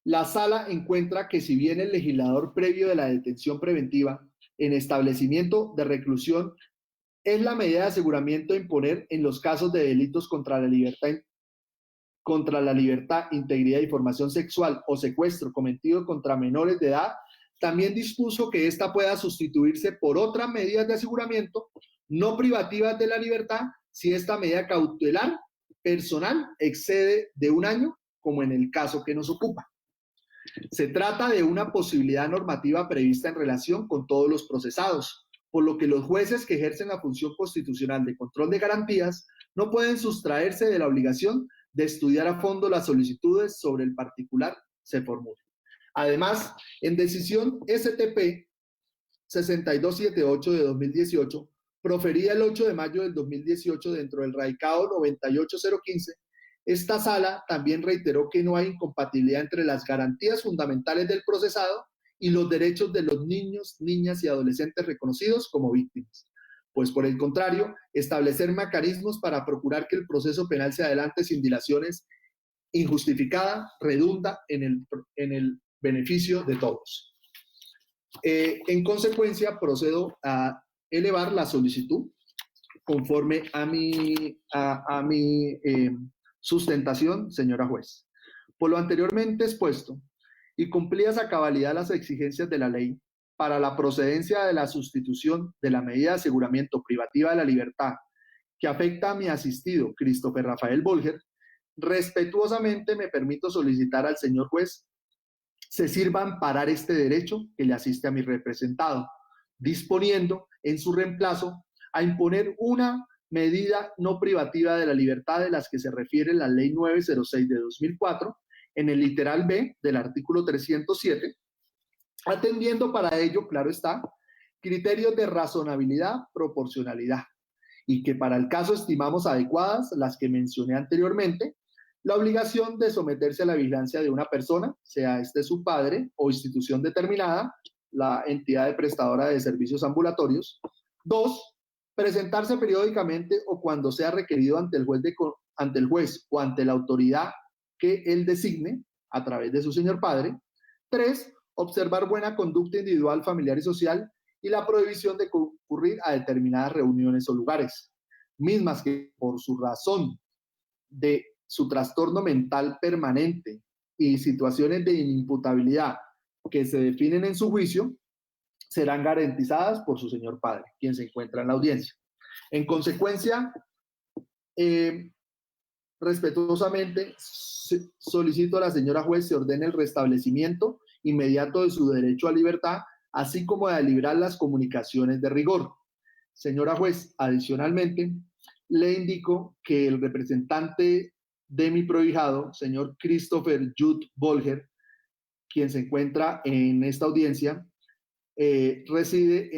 la Sala encuentra que si bien el legislador previo de la detención preventiva en establecimiento de reclusión es la medida de aseguramiento a imponer en los casos de delitos contra la libertad, integridad y formación sexual o secuestro cometido contra menores de edad, también dispuso que ésta pueda sustituirse por otras medidas de aseguramiento no privativas de la libertad si esta medida cautelar personal excede de un año, como en el caso que nos ocupa. Se trata de una posibilidad normativa prevista en relación con todos los procesados, por lo que los jueces que ejercen la función constitucional de control de garantías no pueden sustraerse de la obligación de estudiar a fondo las solicitudes sobre el particular se formule. Además, en decisión STP 6278 de 2018, proferida el 8 de mayo del 2018 dentro del radicado 98015, Esta sala también reiteró que no hay incompatibilidad entre las garantías fundamentales del procesado y los derechos de los niños, niñas y adolescentes reconocidos como víctimas. Pues por el contrario, establecer mecanismos para procurar que el proceso penal se adelante sin dilaciones injustificada redunda en el beneficio de todos. En consecuencia, procedo a elevar la solicitud conforme a mi sustentación, señora juez. Por lo anteriormente expuesto y cumplidas a cabalidad las exigencias de la ley para la procedencia de la sustitución de la medida de aseguramiento privativa de la libertad que afecta a mi asistido, Christopher Rafael Bolger, respetuosamente me permito solicitar al señor juez se sirva amparar este derecho que le asiste a mi representado, disponiendo en su reemplazo a imponer una medida no privativa de la libertad de las que se refiere la Ley 906 de 2004 en el literal B del artículo 307, atendiendo para ello, claro está, criterios de razonabilidad, proporcionalidad, y que para el caso estimamos adecuadas las que mencioné anteriormente, la obligación de someterse a la vigilancia de una persona, sea este su padre o institución determinada, la entidad de prestadora de servicios ambulatorios. 2, presentarse periódicamente o cuando sea requerido ante el juez o ante la autoridad que él designe a través de su señor padre. 3, observar buena conducta individual, familiar y social y la prohibición de concurrir a determinadas reuniones o lugares, mismas que por su razón de su trastorno mental permanente y situaciones de inimputabilidad que se definen en su juicio, serán garantizadas por su señor padre, quien se encuentra en la audiencia. En consecuencia, respetuosamente solicito a la señora juez se ordene el restablecimiento inmediato de su derecho a libertad, así como de liberar las comunicaciones de rigor. Señora juez, adicionalmente, le indico que el representante de mi prohijado, señor Christopher Jude Bolger, quien se encuentra en esta audiencia, reside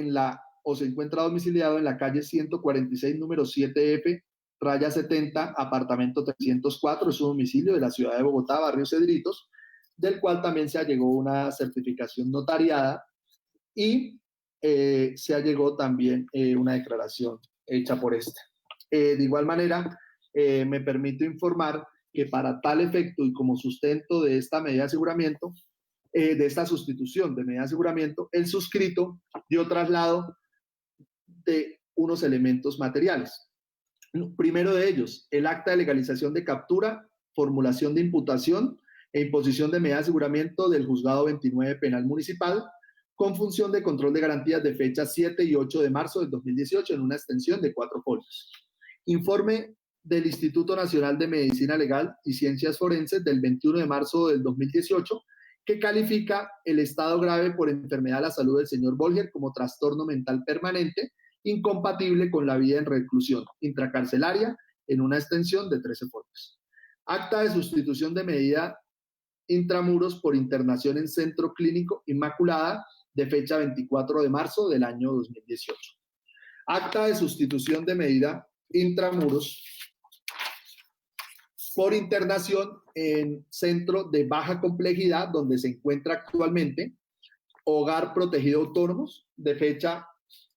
se encuentra domiciliado en la calle 146, número 7F, raya 70, apartamento 304, es su domicilio de la ciudad de Bogotá, barrio Cedritos, del cual también se allegó una certificación notariada y se allegó también una declaración hecha por este. De igual manera, me permito informar que para tal efecto y como sustento de esta medida de aseguramiento, de esta sustitución de medida de aseguramiento, el suscrito dio traslado de unos elementos materiales. Primero de ellos, el acta de legalización de captura, formulación de imputación e imposición de medida de aseguramiento del Juzgado 29 Penal Municipal, con función de control de garantías de fechas 7 y 8 de marzo del 2018 en una extensión de 4 folios. Informe del Instituto Nacional de Medicina Legal y Ciencias Forenses del 21 de marzo del 2018, que califica el estado grave por enfermedad a la salud del señor Bolger como trastorno mental permanente, incompatible con la vida en reclusión intracarcelaria en una extensión de 13 folios. Acta de sustitución de medida intramuros por internación en Centro Clínico Inmaculada de fecha 24 de marzo del año 2018. Acta de sustitución de medida intramuros por internación en centro de baja complejidad donde se encuentra actualmente Hogar Protegido Autónomos de fecha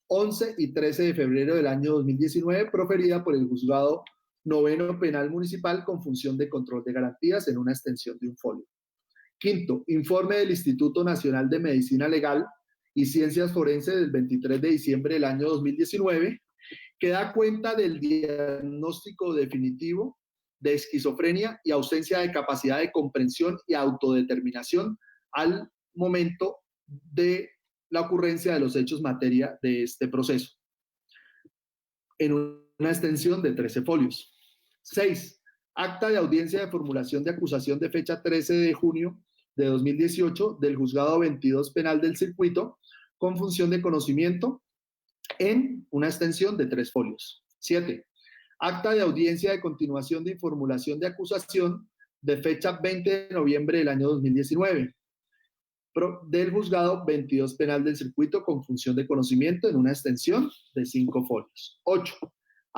11 y 13 de febrero del año 2019, proferida por el Juzgado 9 Penal Municipal con función de control de garantías en una extensión de un folio. Quinto, informe del Instituto Nacional de Medicina Legal y Ciencias Forenses del 23 de diciembre del año 2019, que da cuenta del diagnóstico definitivo de esquizofrenia y ausencia de capacidad de comprensión y autodeterminación al momento de la ocurrencia de los hechos materia de este proceso, en una extensión de 13 folios. 6. Acta de audiencia de formulación de acusación de fecha 13 de junio de 2018 del Juzgado 22 Penal del Circuito, con función de conocimiento, en una extensión de 3 folios. 7. Acta de audiencia de continuación de formulación de acusación de fecha 20 de noviembre del año 2019 del Juzgado 22 Penal del Circuito con función de conocimiento en una extensión de 5 folios. 8.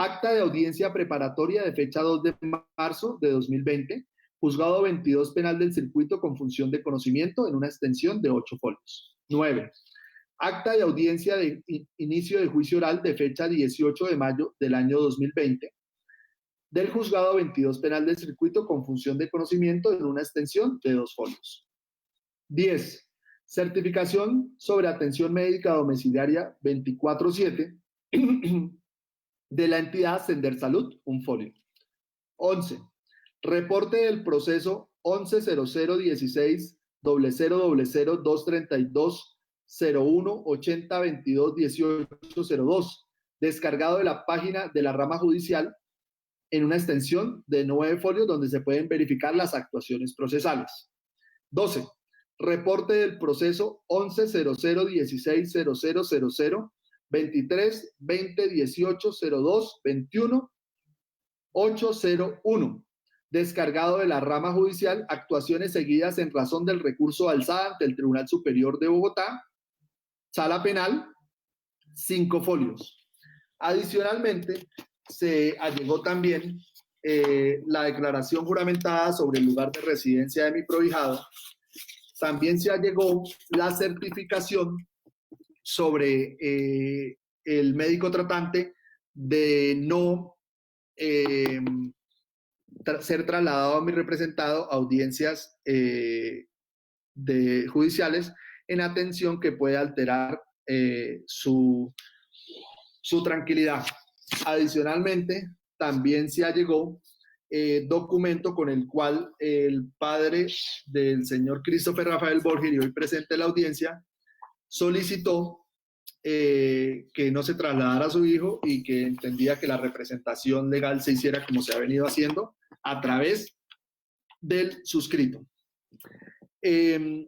Acta de audiencia preparatoria de fecha 2 de marzo de 2020, Juzgado 22 Penal del Circuito con función de conocimiento en una extensión de 8 folios. 9. Acta de audiencia de inicio de juicio oral de fecha 18 de mayo del año 2020 del Juzgado 22 Penal del Circuito con función de conocimiento en una extensión de 2 folios. 10. Certificación sobre atención médica domiciliaria 24/7 de la entidad Sender Salud, un folio. 11. Reporte del proceso 11-0016-202-01-80-22-1802, descargado de la página de la rama judicial en una extensión de 9 folios donde se pueden verificar las actuaciones procesales. 12. Reporte del proceso 11-0016-0000-23-20-18-02-21-801, descargado de la rama judicial, actuaciones seguidas en razón del recurso alzada ante el Tribunal Superior de Bogotá, Sala Penal, 5 folios. Adicionalmente, se allegó también la declaración juramentada sobre el lugar de residencia de mi prohijado. También se allegó la certificación sobre el médico tratante de no ser trasladado a mi representado a audiencias judiciales en atención que puede alterar su tranquilidad. Adicionalmente, también se allegó documento con el cual el padre del señor Christopher Rafael Borger, y hoy presente en la audiencia, solicitó que no se trasladara a su hijo y que entendía que la representación legal se hiciera como se ha venido haciendo a través del suscrito.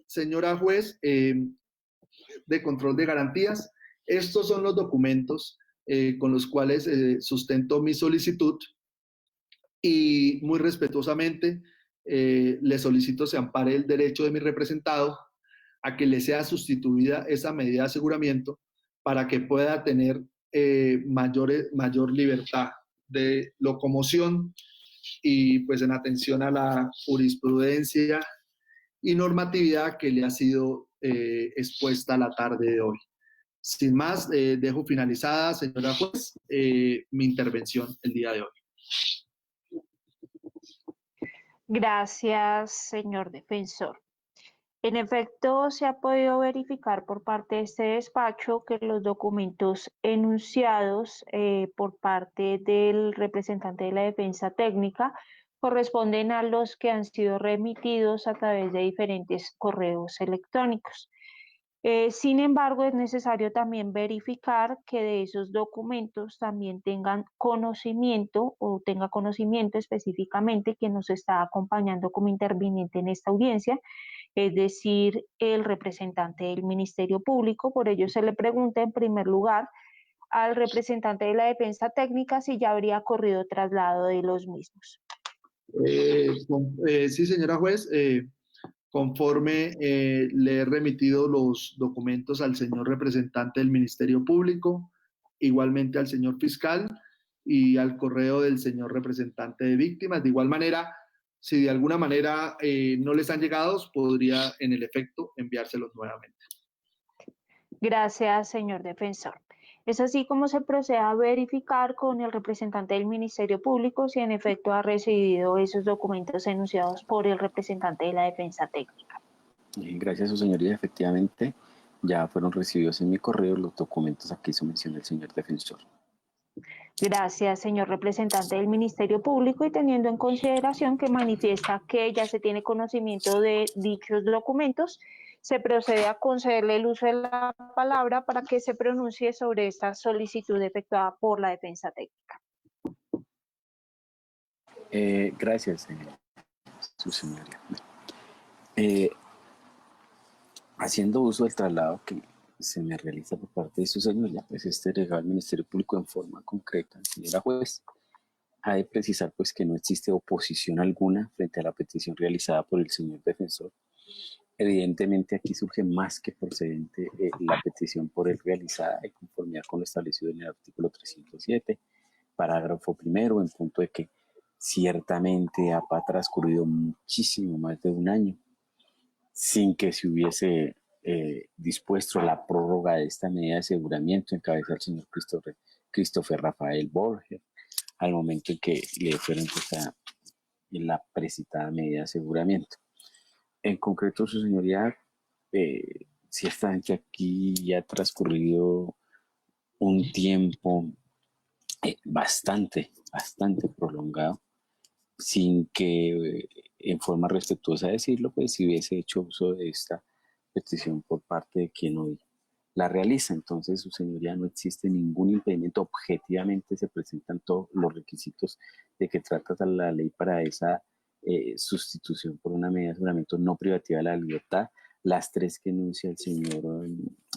Señora juez de control de garantías, estos son los documentos con los cuales sustento mi solicitud y muy respetuosamente le solicito se ampare el derecho de mi representado a que le sea sustituida esa medida de aseguramiento para que pueda tener mayor libertad de locomoción y pues en atención a la jurisprudencia y normatividad que le ha sido expuesta la tarde de hoy. Sin más, dejo finalizada, señora juez, mi intervención el día de hoy. Gracias, señor defensor. En efecto, se ha podido verificar por parte de este despacho que los documentos enunciados por parte del representante de la defensa técnica corresponden a los que han sido remitidos a través de diferentes correos electrónicos. Sin embargo, es necesario también verificar que de esos documentos también tenga conocimiento específicamente quien nos está acompañando como interviniente en esta audiencia, es decir, el representante del Ministerio Público. Por ello se le pregunta en primer lugar al representante de la defensa técnica si ya habría corrido traslado de los mismos. Sí, señora juez, conforme le he remitido los documentos al señor representante del Ministerio Público, igualmente al señor fiscal y al correo del señor representante de víctimas. De igual manera, si de alguna manera no les han llegado, podría en el efecto enviárselos nuevamente. Gracias, señor defensor. Es así como se procede a verificar con el representante del Ministerio Público si en efecto ha recibido esos documentos enunciados por el representante de la defensa técnica. Gracias, su señoría. Efectivamente, ya fueron recibidos en mi correo los documentos a que hizo mención el señor defensor. Gracias, señor representante del Ministerio Público, y teniendo en consideración que manifiesta que ya se tiene conocimiento de dichos documentos, se procede a concederle el uso de la palabra para que se pronuncie sobre esta solicitud efectuada por la defensa técnica. Gracias, su señoría. Haciendo uso del traslado que se me realiza por parte de su señoría, pues delegado al Ministerio Público en forma concreta, señora juez, ha de precisar pues que no existe oposición alguna frente a la petición realizada por el señor defensor. Evidentemente aquí surge más que procedente la petición por él realizada en conformidad con lo establecido en el artículo 307, parágrafo primero, en punto de que ciertamente ha transcurrido muchísimo más de un año sin que se hubiese dispuesto la prórroga de esta medida de aseguramiento en cabeza del señor Christopher Rafael Borges, al momento en que le fueron puesta la precitada medida de aseguramiento. En concreto, su señoría, ciertamente aquí ya ha transcurrido un tiempo bastante prolongado, sin que, en forma respetuosa decirlo, pues si hubiese hecho uso de esta petición por parte de quien hoy la realiza. Entonces, su señoría, no existe ningún impedimento. Objetivamente se presentan todos los requisitos de que trata la ley para esa sustitución por una medida de aseguramiento no privativa de la libertad. Las tres que enuncia el señor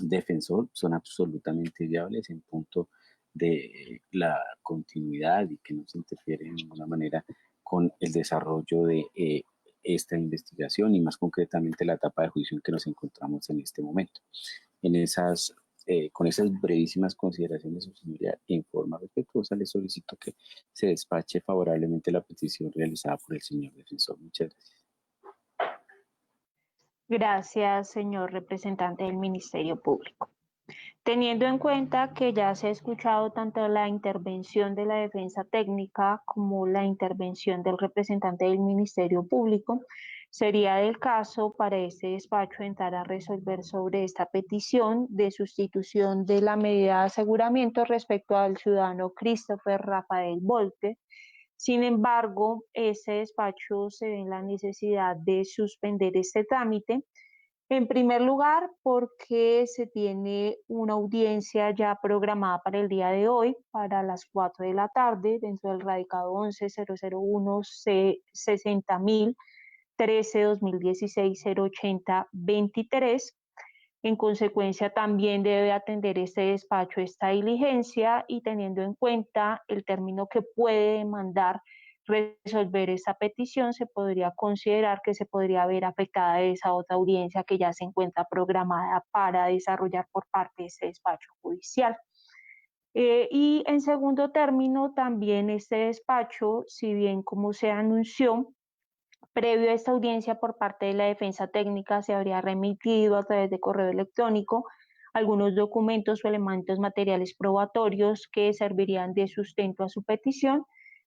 defensor son absolutamente viables en punto de la continuidad y que no se interfiere de ninguna manera con el desarrollo de esta investigación y más concretamente la etapa de juicio en que nos encontramos en este momento. Con esas brevísimas consideraciones, su señoría, en forma respetuosa, le solicito que se despache favorablemente la petición realizada por el señor defensor. Muchas gracias. Gracias, señor representante del Ministerio Público. Teniendo en cuenta que ya se ha escuchado tanto la intervención de la defensa técnica como la intervención del representante del Ministerio Público, sería del caso para este despacho entrar a resolver sobre esta petición de sustitución de la medida de aseguramiento respecto al ciudadano Christopher Rafael Volpe. Sin embargo, este despacho se ve en la necesidad de suspender este trámite. En primer lugar, porque se tiene una audiencia ya programada para el día de hoy, para las 4 de la tarde, dentro del radicado 11.001 60.013/2016-080-23. En consecuencia, también debe atender este despacho esta diligencia y teniendo en cuenta el término que puede demandar resolver esta petición, se podría considerar que se podría ver afectada esa otra audiencia que ya se encuentra programada para desarrollar por parte de este despacho judicial. Y en segundo término, también este despacho, si bien como se anunció, previo a esta audiencia por parte de la defensa técnica se habría remitido a través de correo electrónico algunos documentos o elementos materiales probatorios que servirían de sustento a su petición.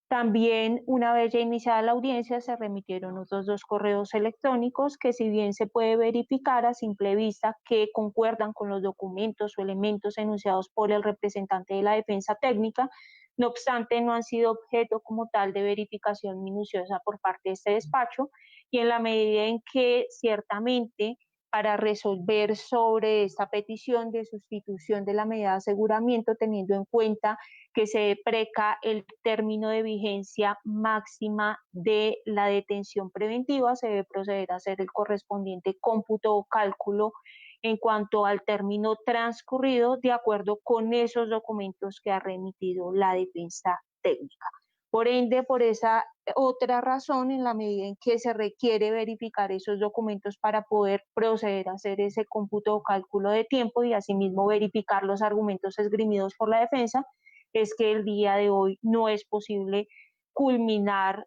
También, una vez ya iniciada la audiencia, se remitieron otros 2 correos electrónicos que, si bien se puede verificar a simple vista que concuerdan con los documentos o elementos enunciados por el representante de la defensa técnica, no obstante, no han sido objeto como tal de verificación minuciosa por parte de este despacho y en la medida en que ciertamente para resolver sobre esta petición de sustitución de la medida de aseguramiento, teniendo en cuenta que se preca el término de vigencia máxima de la detención preventiva, se debe proceder a hacer el correspondiente cómputo o cálculo en cuanto al término transcurrido de acuerdo con esos documentos que ha remitido la defensa técnica. Por ende, por esa otra razón, en la medida en que se requiere verificar esos documentos para poder proceder a hacer ese cómputo o cálculo de tiempo y asimismo verificar los argumentos esgrimidos por la defensa, es que el día de hoy no es posible culminar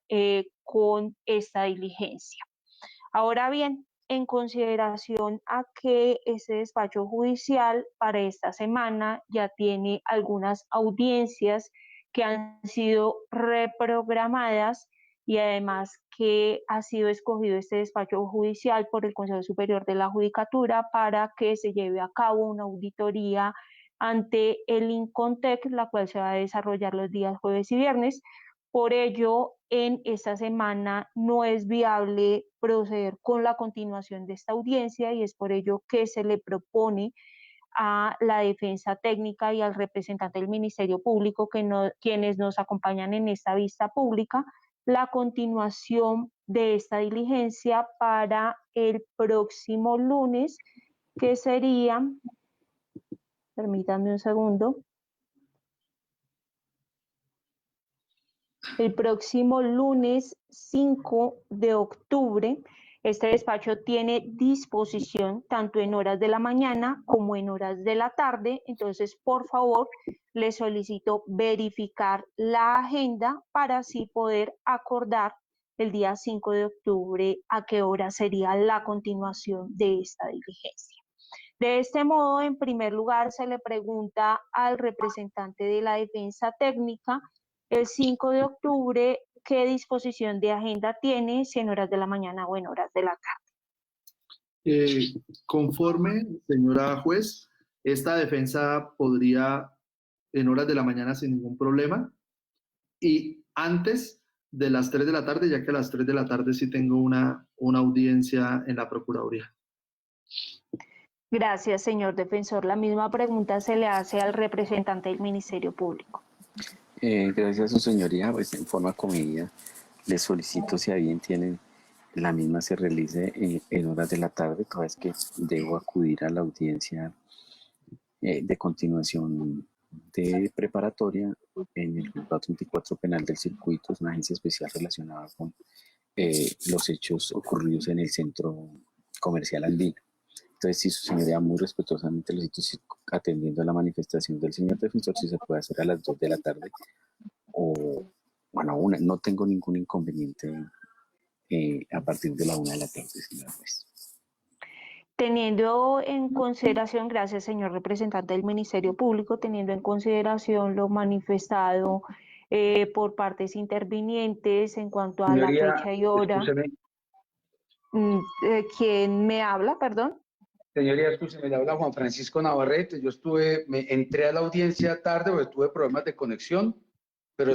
con esta diligencia. Ahora bien, en consideración a que este despacho judicial para esta semana ya tiene algunas audiencias que han sido reprogramadas y además que ha sido escogido este despacho judicial por el Consejo Superior de la Judicatura para que se lleve a cabo una auditoría ante el INCONTEC, la cual se va a desarrollar los días jueves y viernes. Por ello, en esta semana no es viable proceder con la continuación de esta audiencia y es por ello que se le propone a la defensa técnica y al representante del Ministerio Público, quienes nos acompañan en esta vista pública, la continuación de esta diligencia para el próximo lunes, que sería, permítanme un segundo, el próximo lunes 5 de octubre, Este despacho tiene disposición tanto en horas de la mañana como en horas de la tarde, entonces por favor les solicito verificar la agenda para así poder acordar el día 5 de octubre a qué hora sería la continuación de esta diligencia. De este modo, en primer lugar, se le pregunta al representante de la defensa técnica el 5 de octubre qué disposición de agenda tiene, si en horas de la mañana o en horas de la tarde. Conforme, señora juez, esta defensa podría en horas de la mañana sin ningún problema y antes de las 3 de la tarde, ya que a las 3 de la tarde sí tengo una audiencia en la Procuraduría. Gracias, señor defensor. La misma pregunta se le hace al representante del Ministerio Público. Gracias a su señoría, pues en forma comedida le solicito si a bien tienen la misma se realice en horas de la tarde, toda vez que debo acudir a la audiencia de continuación de preparatoria en el 424 Penal del Circuito, es una agencia especial relacionada con los hechos ocurridos en el Centro Comercial Andino. Entonces, si su señoría muy respetuosamente le cito, atendiendo a la manifestación del señor defensor, si se puede hacer a las 2 de la tarde o, bueno, no tengo ningún inconveniente a partir de la 1 de la tarde, señora juez. Teniendo en consideración, gracias señor representante del Ministerio Público, teniendo en consideración lo manifestado por partes intervinientes en cuanto a Señoría, la fecha y hora. Escúcheme. ¿Quién me habla, perdón? Señoría, escúcheme, le habla Juan Francisco Navarrete. Yo entré a la audiencia tarde porque tuve problemas de conexión, pero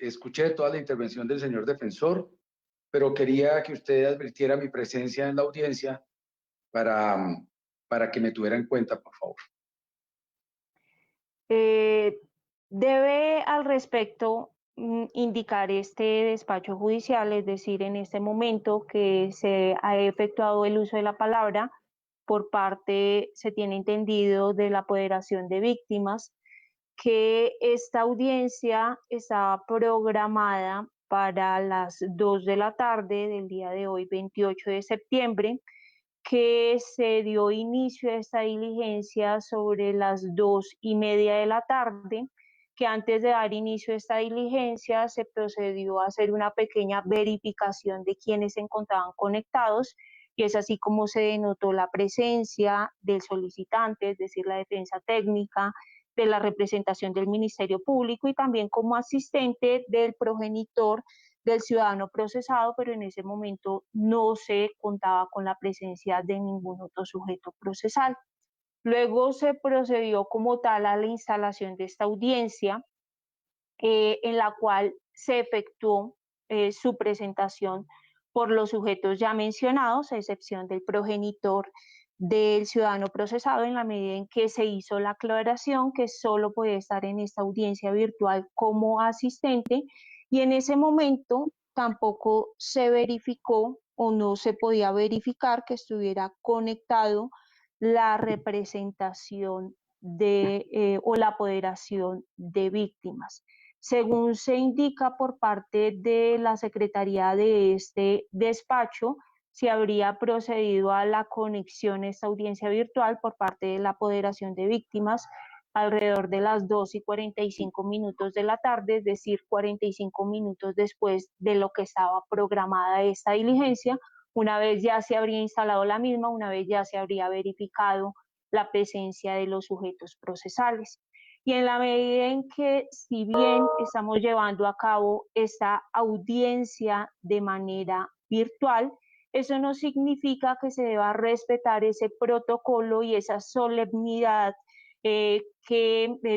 escuché toda la intervención del señor defensor, pero quería que usted advirtiera mi presencia en la audiencia para que me tuviera en cuenta, por favor. Debe al respecto indicar este despacho judicial, es decir, en este momento que se ha efectuado el uso de la palabra por parte, se tiene entendido, de la apoderación de víctimas, que esta audiencia está programada para las 2 de la tarde del día de hoy, 28 de septiembre, que se dio inicio a esta diligencia sobre las 2:30 de la tarde, que antes de dar inicio a esta diligencia se procedió a hacer una pequeña verificación de quienes se encontraban conectados y es así como se denotó la presencia del solicitante, es decir, la defensa técnica, de la representación del Ministerio Público y también como asistente del progenitor del ciudadano procesado, pero en ese momento no se contaba con la presencia de ningún otro sujeto procesal. Luego se procedió como tal a la instalación de esta audiencia, en la cual se efectuó su presentación por los sujetos ya mencionados, a excepción del progenitor del ciudadano procesado, en la medida en que se hizo la aclaración que solo podía estar en esta audiencia virtual como asistente, y en ese momento tampoco se verificó o no se podía verificar que estuviera conectado la representación o la apoderación de víctimas. Según se indica por parte de la Secretaría de este despacho, se habría procedido a la conexión a esta audiencia virtual por parte de la apoderación de víctimas alrededor de las 2:45 de la tarde, es decir, 45 minutos después de lo que estaba programada esta diligencia, una vez ya se habría instalado la misma, una vez ya se habría verificado la presencia de los sujetos procesales. Y en la medida en que, si bien estamos llevando a cabo esta audiencia de manera virtual, eso no significa que se deba respetar ese protocolo y esa solemnidad que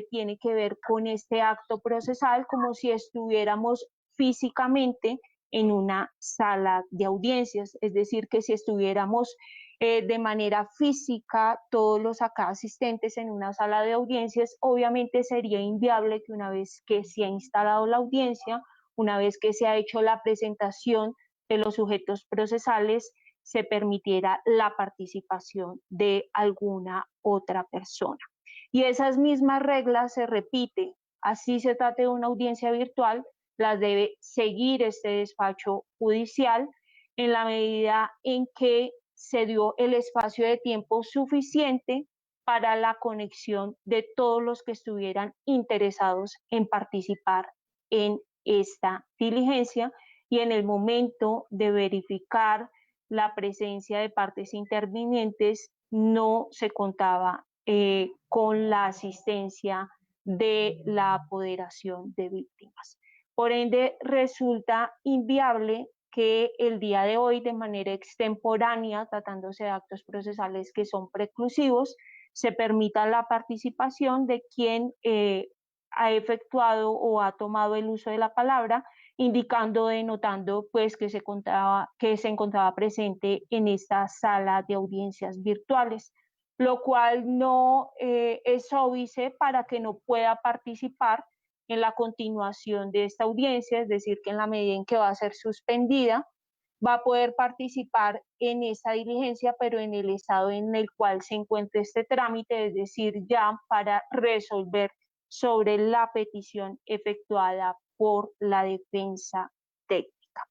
tiene que ver con este acto procesal, como si estuviéramos físicamente en una sala de audiencias, es decir, que si estuviéramos de manera física todos los acá asistentes en una sala de audiencias, obviamente sería inviable que una vez que se ha instalado la audiencia, una vez que se ha hecho la presentación de los sujetos procesales, se permitiera la participación de alguna otra persona. Y esas mismas reglas se repiten, así se trate de una audiencia virtual, las debe seguir este despacho judicial en la medida en que se dio el espacio de tiempo suficiente para la conexión de todos los que estuvieran interesados en participar en esta diligencia, y en el momento de verificar la presencia de partes intervinientes no se contaba con la asistencia de la apoderación de víctimas. Por ende, resulta inviable que el día de hoy, de manera extemporánea, tratándose de actos procesales que son preclusivos, se permita la participación de quien ha efectuado o ha tomado el uso de la palabra, indicando, denotando pues que se encontraba presente en esta sala de audiencias virtuales, lo cual no es óbice para que no pueda participar en la continuación de esta audiencia, es decir, que en la medida en que va a ser suspendida, va a poder participar en esa diligencia, pero en el estado en el cual se encuentra este trámite, es decir, ya para resolver sobre la petición efectuada por la defensa técnica.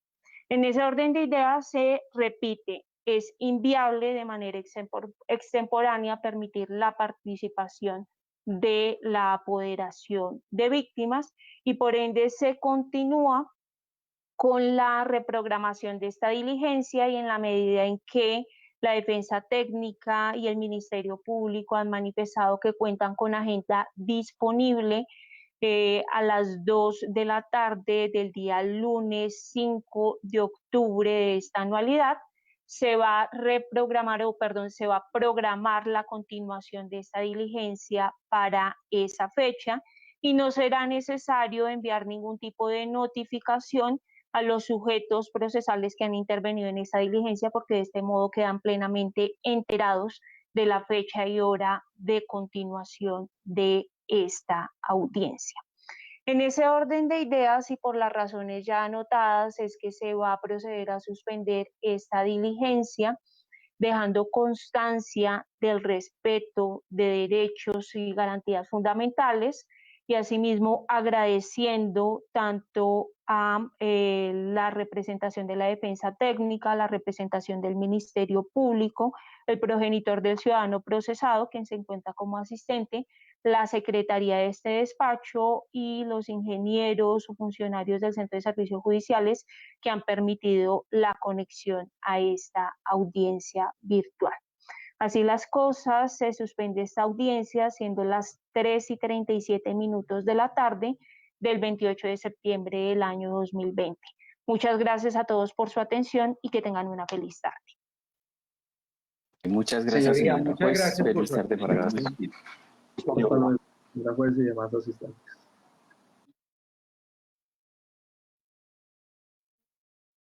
En ese orden de ideas se repite, es inviable de manera extemporánea permitir la participación de la apoderación de víctimas, y por ende se continúa con la reprogramación de esta diligencia, y en la medida en que la defensa técnica y el Ministerio Público han manifestado que cuentan con agenda disponible a las 2 de la tarde del día lunes 5 de octubre de esta anualidad, se va a se va a programar la continuación de esta diligencia para esa fecha, y no será necesario enviar ningún tipo de notificación a los sujetos procesales que han intervenido en esta diligencia, porque de este modo quedan plenamente enterados de la fecha y hora de continuación de esta audiencia. En ese orden de ideas y por las razones ya anotadas, es que se va a proceder a suspender esta diligencia, dejando constancia del respeto de derechos y garantías fundamentales, y asimismo agradeciendo tanto a la representación de la defensa técnica, la representación del Ministerio Público, el progenitor del ciudadano procesado, quien se encuentra como asistente, la secretaría de este despacho y los ingenieros o funcionarios del Centro de Servicios Judiciales que han permitido la conexión a esta audiencia virtual. Así las cosas, se suspende esta audiencia siendo las 3:37 de la tarde del 28 de septiembre del año 2020. Muchas gracias a todos por su atención y que tengan una feliz tarde. Muchas gracias, Señoría, señora muchas juez. gracias por Feliz su tarde para atención. todos. Hasta luego, la juez y demás asistentes.